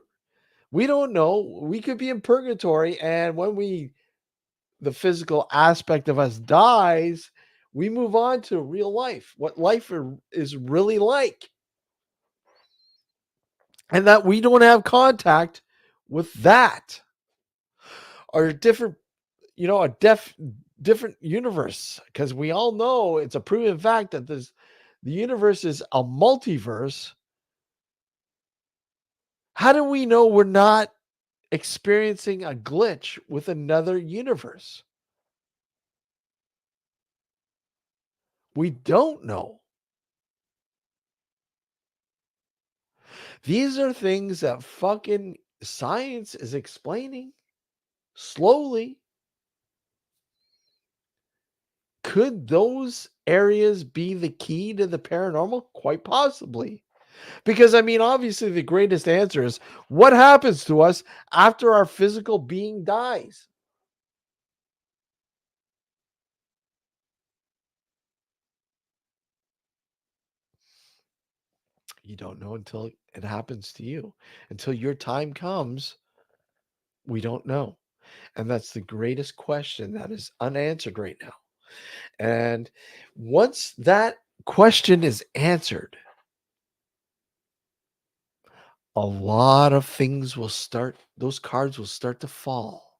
We don't know. We could be in purgatory, and when the physical aspect of us dies, we move on to real life. What life is really like. And that we don't have contact with that. Or a different, different universe. Because we all know it's a proven fact that the universe is a multiverse. How do we know we're not experiencing a glitch with another universe? We don't know. These are things that fucking science is explaining slowly. Could those areas be the key to the paranormal? Quite possibly. Because, I mean, obviously, the greatest answer is what happens to us after our physical being dies? You don't know until it happens to you. Until your time comes, we don't know. And that's the greatest question that is unanswered right now. And once that question is answered, a lot of things will start, those cards will start to fall.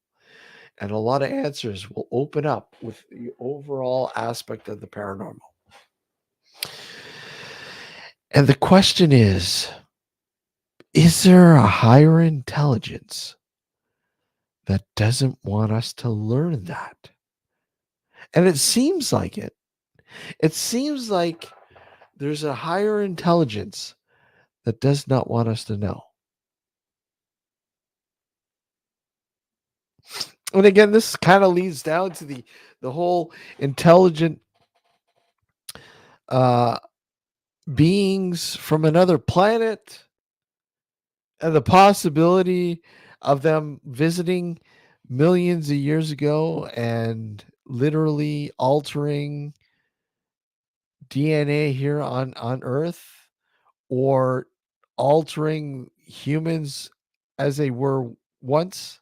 And a lot of answers will open up with the overall aspect of the paranormal. And the question is there a higher intelligence that doesn't want us to learn that? And it seems like it. It seems like there's a higher intelligence that does not want us to know. And again, this kind of leads down to the whole intelligent uh, beings from another planet and the possibility of them visiting millions of years ago and literally altering DNA here on Earth, or altering humans as they were once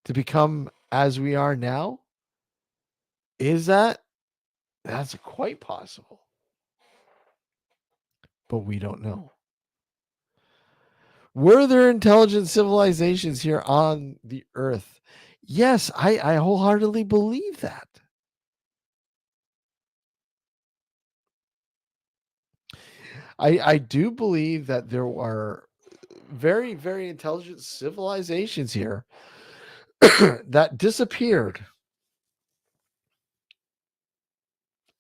to become as we are now. Is that's quite possible, but we don't know. Were there intelligent civilizations here on the Earth? Yes, I wholeheartedly believe that. I do believe that there are very, very intelligent civilizations here that disappeared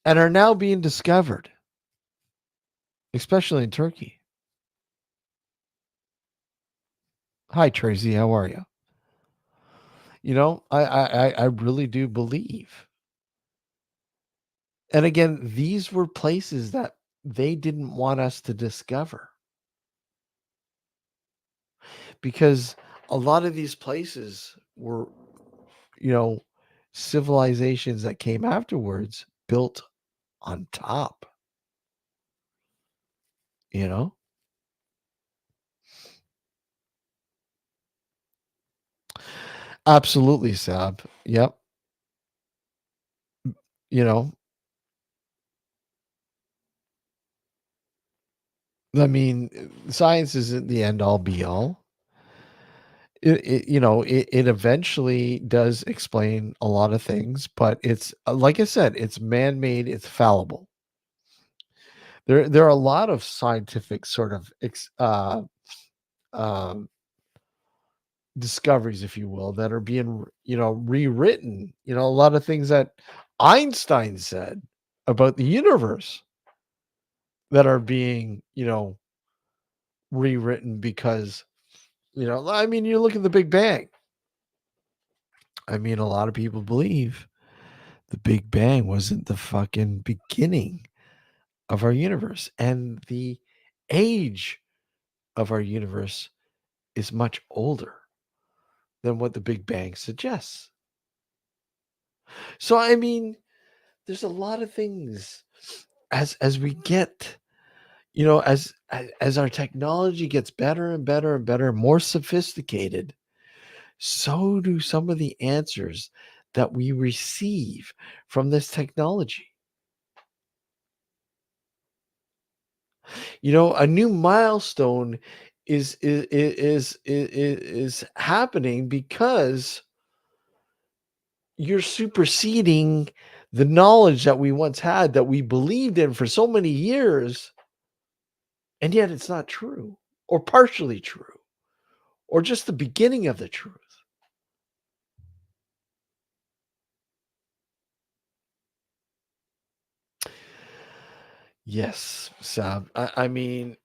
and are now being discovered, especially in Turkey. Hi, Tracy. How are you? You know, I really do believe. And again, these were places that they didn't want us to discover, because a lot of these places were, you know, civilizations that came afterwards built on top, you know? Absolutely, Sab. Yep. You know, I mean, science isn't the end all be all. It eventually does explain a lot of things, but it's like I said, it's man-made, it's fallible. There are a lot of scientific sort of um, discoveries, if you will, that are being rewritten. You know, a lot of things that Einstein said about the universe that are being rewritten because I mean, you look at the Big Bang. I mean, a lot of people believe the Big Bang wasn't the fucking beginning of our universe, and the age of our universe is much older than what the Big Bang suggests. So I mean, there's a lot of things as we get, as our technology gets better and better and better, more sophisticated, so do some of the answers that we receive from this technology. A new milestone is happening because you're superseding the knowledge that we once had, that we believed in for so many years, and yet it's not true, or partially true, or just the beginning of the truth. Yes, Sab. I mean,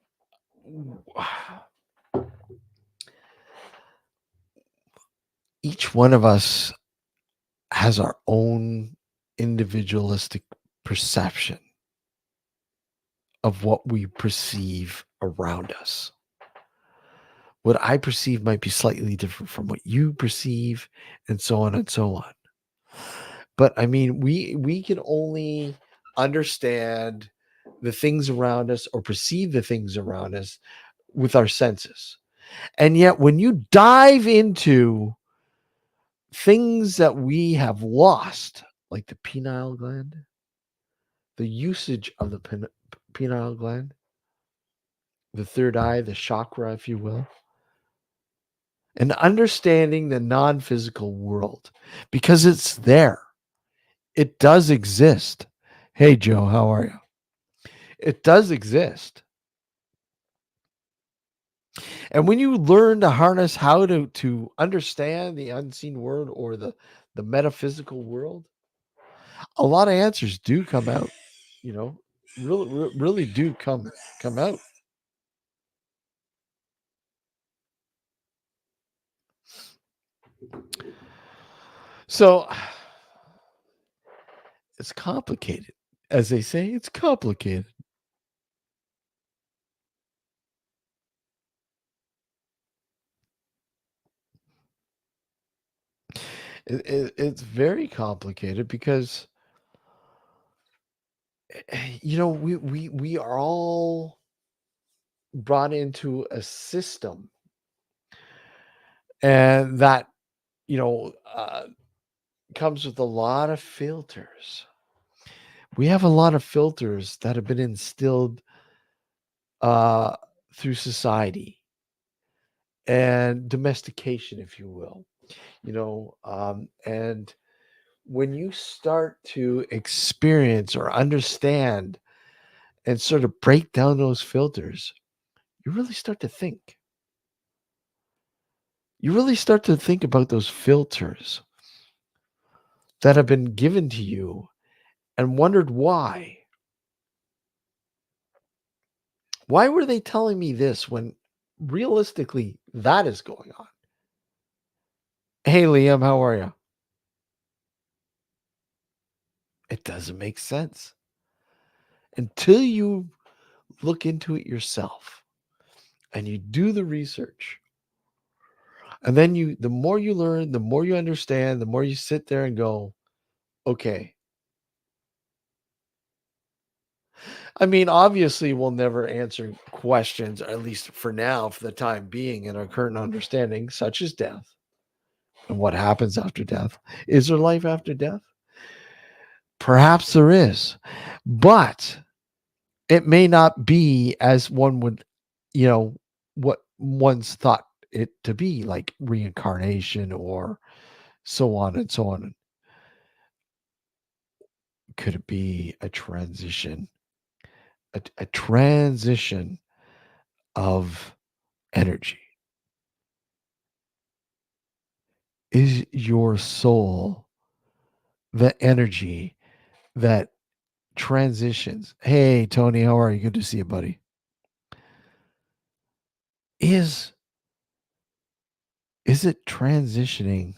each one of us has our own individualistic perception of what we perceive around us. What I perceive might be slightly different from what you perceive, and so on and so on. But I mean, we can only understand the things around us or perceive the things around us with our senses. And yet when you dive into things that we have lost, like the pineal gland, the usage of the pineal gland, the third eye, the chakra, if you will, and understanding the non-physical world, because it's there. It does exist. Hey, Joe, how are you? It does exist. And when you learn to harness how to understand the unseen world or the metaphysical world, a lot of answers do come out, you know, really do come out. So it's complicated. As they say, it's complicated. It's very complicated because we are all brought into a system, and that you know comes with a lot of filters. We have a lot of filters that have been instilled uh, through society and domestication, if you will. And when you start to experience or understand and sort of break down those filters, you really start to think. You really start to think about those filters that have been given to you and wondered why. Why were they telling me this when realistically that is going on? Hey, Liam, how are you? It doesn't make sense until you look into it yourself and you do the research. And then the more you learn, the more you understand, the more you sit there and go, okay. I mean, obviously, we'll never answer questions, at least for now, for the time being, in our current understanding, such as death and what happens after death. Is there life after death? Perhaps there is, but it may not be as one would, what one's thought it to be, like reincarnation or so on and so on. Could it be a transition, a transition of energy? Is your soul the energy that transitions? Hey, Tony, how are you? Good to see you, buddy. Is is it transitioning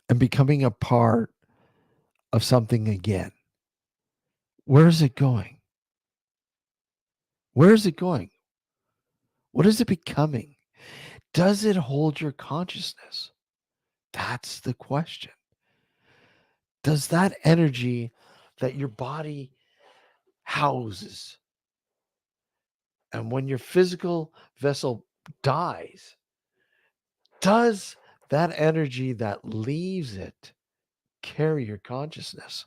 and becoming a part of something again? Where is it going? Where is it going? What is it becoming? Does it hold your consciousness? That's the question. Does that energy that your body houses, and when your physical vessel dies, does that energy that leaves it carry your consciousness?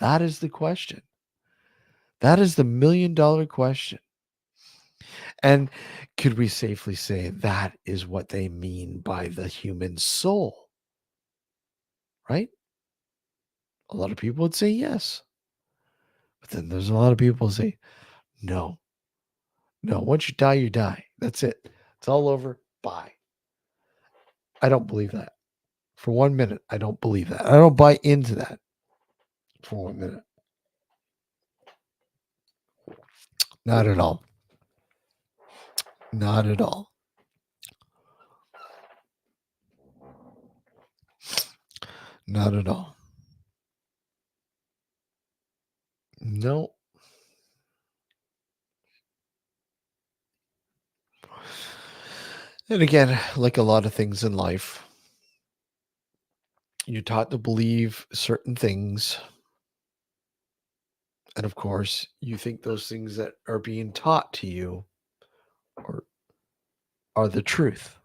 That is the question. That is the $1,000,000 question. And could we safely say that is what they mean by the human soul? Right? A lot of people would say yes. But then there's a lot of people who say, no, no. Once you die, you die. That's it. It's all over. Bye. I don't believe that. For 1 minute, I don't believe that. I don't buy into that for 1 minute. Not at all. Not at all. Not at all. No. And again, like a lot of things in life, you're taught to believe certain things. And of course, you think those things that are being taught to you are, are the truth.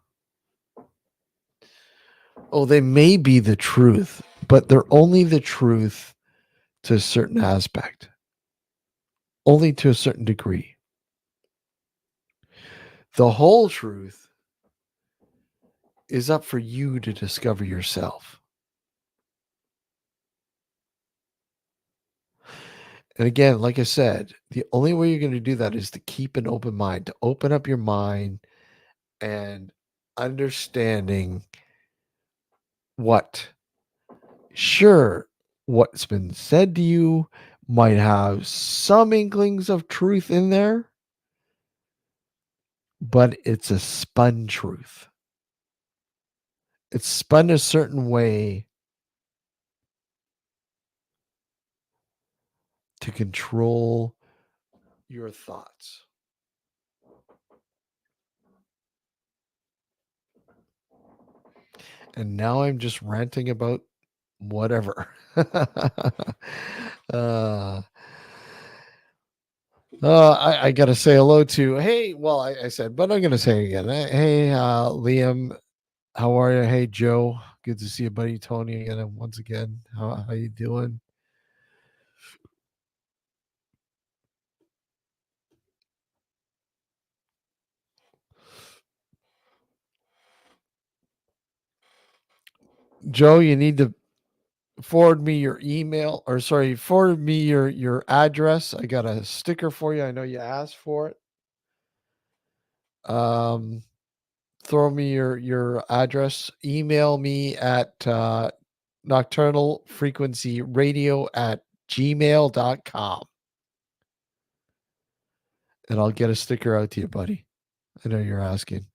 Oh, they may be the truth, but they're only the truth to a certain aspect, only to a certain degree. The whole truth is up for you to discover yourself. And again, like I said, the only way you're going to do that is to keep an open mind, to open up your mind and understanding what, sure, what's been said to you might have some inklings of truth in there, but it's a spun truth. It's spun a certain way to control your thoughts. And now I'm just ranting about whatever. uh, I got to say hello to, hey, well, I said, but I'm going to say it again. Hey, Liam, how are you? Hey, Joe, good to see you, buddy. Tony, again, once again, how you doing? Joe, you need to forward me your email, or sorry, forward me your address. I got a sticker for you. I know you asked for it. Throw me your address. Email me at nocturnal frequency radio at gmail.com, and I'll get a sticker out to you, buddy. I know you're asking.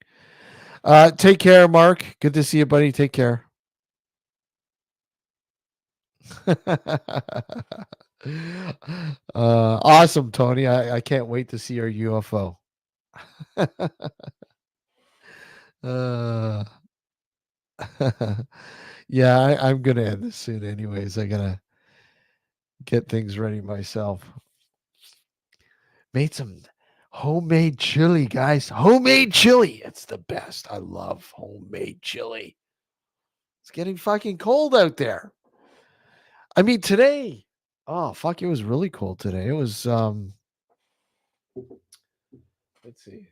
Take care, Mark. Good to see you, buddy. Take care. Awesome, Tony. I can't wait to see your UFO. uh, yeah, I'm gonna end this soon anyways. I gotta get things ready myself. Made some homemade chili, guys. Homemade chili. It's the best. I love homemade chili. It's getting fucking cold out there. I mean, today, oh fuck, it was really cold today. It was let's see.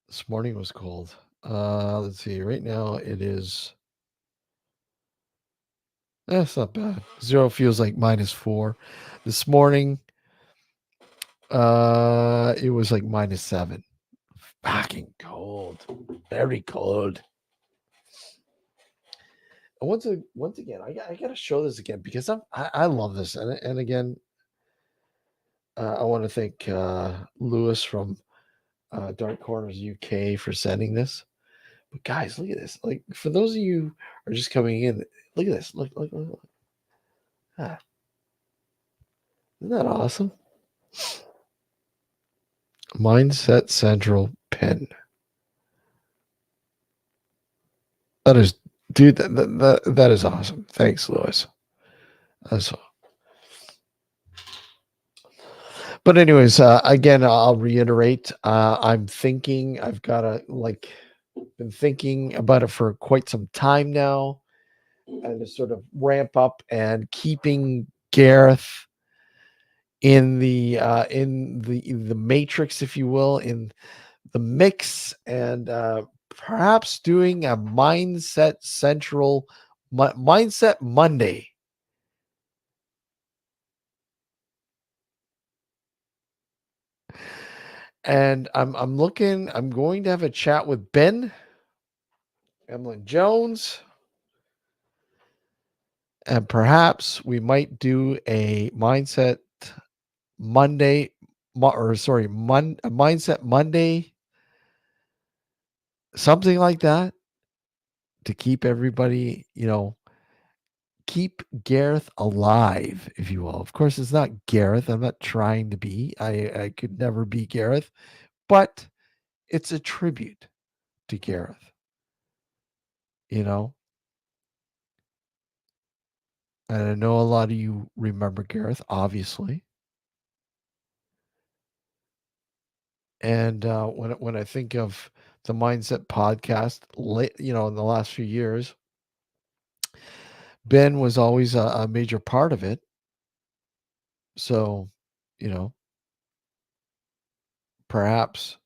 This morning was cold. Let's see. Right now it is that's not bad. 0 feels like -4. This morning, it was like -7. Fucking cold. Very cold. And once again, I gotta show this again because I love this. And again, I want to thank Lewis from Dark Corners UK for sending this. But guys, look at this. Like for those of you who are just coming in, look at this. Look. Ah, isn't that awesome? Mindset Central pen. That is, dude. That is awesome. Thanks, Lewis. That's. But anyways, again, I'll reiterate. I'm thinking. I've got to like been thinking about it for quite some time now, and to sort of ramp up and keeping Gareth in the matrix, if you will, in the mix, and perhaps doing a mindset Monday. And I'm looking. I'm going to have a chat with Ben Emlyn Jones, and perhaps we might do a mindset Monday, or sorry, mindset Monday, something like that, to keep everybody, keep Gareth alive, if you will. Of course, it's not Gareth. I'm not trying to be. I could never be Gareth, but it's a tribute to Gareth, you know. And I know a lot of you remember Gareth, obviously. And when I think of the Mindset podcast, in the last few years, Ben was always a major part of it. So, you know, perhaps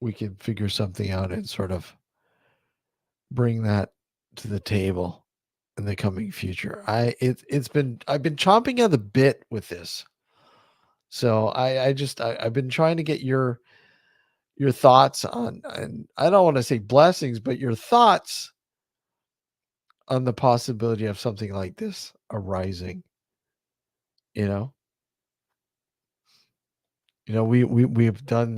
we can figure something out and sort of bring that to the table in the coming future. I've been chomping at the bit with this. So I've been trying to get your thoughts on, and I don't want to say blessings, but your thoughts on the possibility of something like this arising. You know, we've done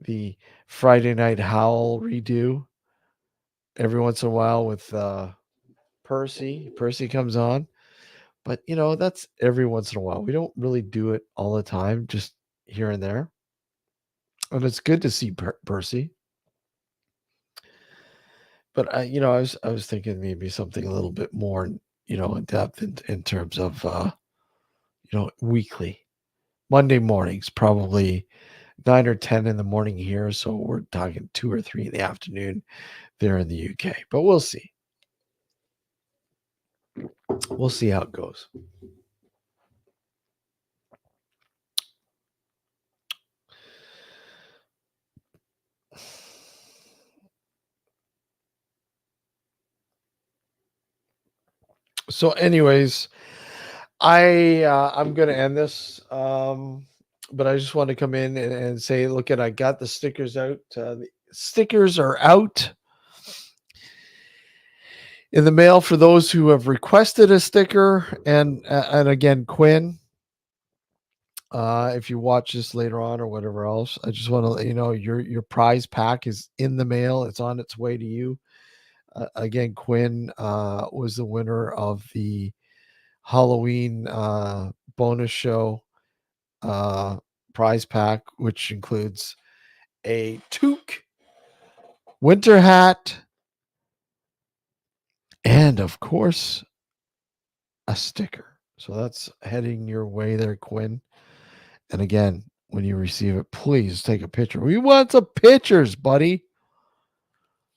the Friday Night Howl redo every once in a while with Percy. Percy comes on, but that's every once in a while. We don't really do it all the time, just here and there. And it's good to see Percy. But I was thinking maybe something a little bit more, in depth in terms of weekly. Monday mornings, probably 9 or 10 in the morning here, so we're talking 2 or 3 in the afternoon there in the UK. But we'll see. We'll see how it goes. So anyways, I'm gonna end this. But I just want to come in and say, look, I got the stickers out. The stickers are out in the mail for those who have requested a sticker. And again, Quinn, if you watch this later on or whatever else, I just want to let you know your prize pack is in the mail. It's on its way to you. Again, Quinn was the winner of the Halloween bonus show prize pack, which includes a toque, winter hat, and of course, a sticker. So that's heading your way there, Quinn. And again, when you receive it, please take a picture. We want some pictures, buddy.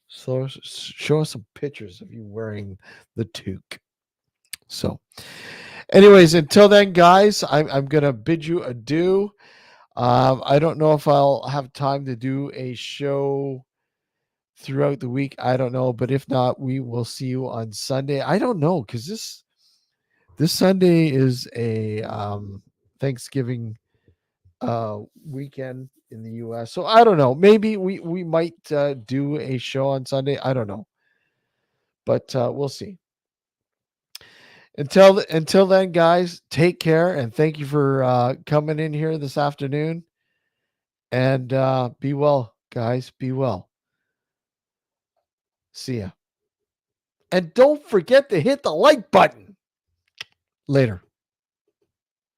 So show us some pictures of you wearing the toque. So, anyways, until then, guys, I'm gonna bid you adieu. I don't know if I'll have time to do a show throughout the week. I don't know, but if not, we will see you on Sunday. I don't know, because this Sunday is a Thanksgiving weekend in the US. So I don't know. Maybe we might do a show on Sunday. I don't know. But we'll see. Until then, guys, take care and thank you for coming in here this afternoon. And be well, guys. Be well. See ya. And don't forget to hit the like button. Later.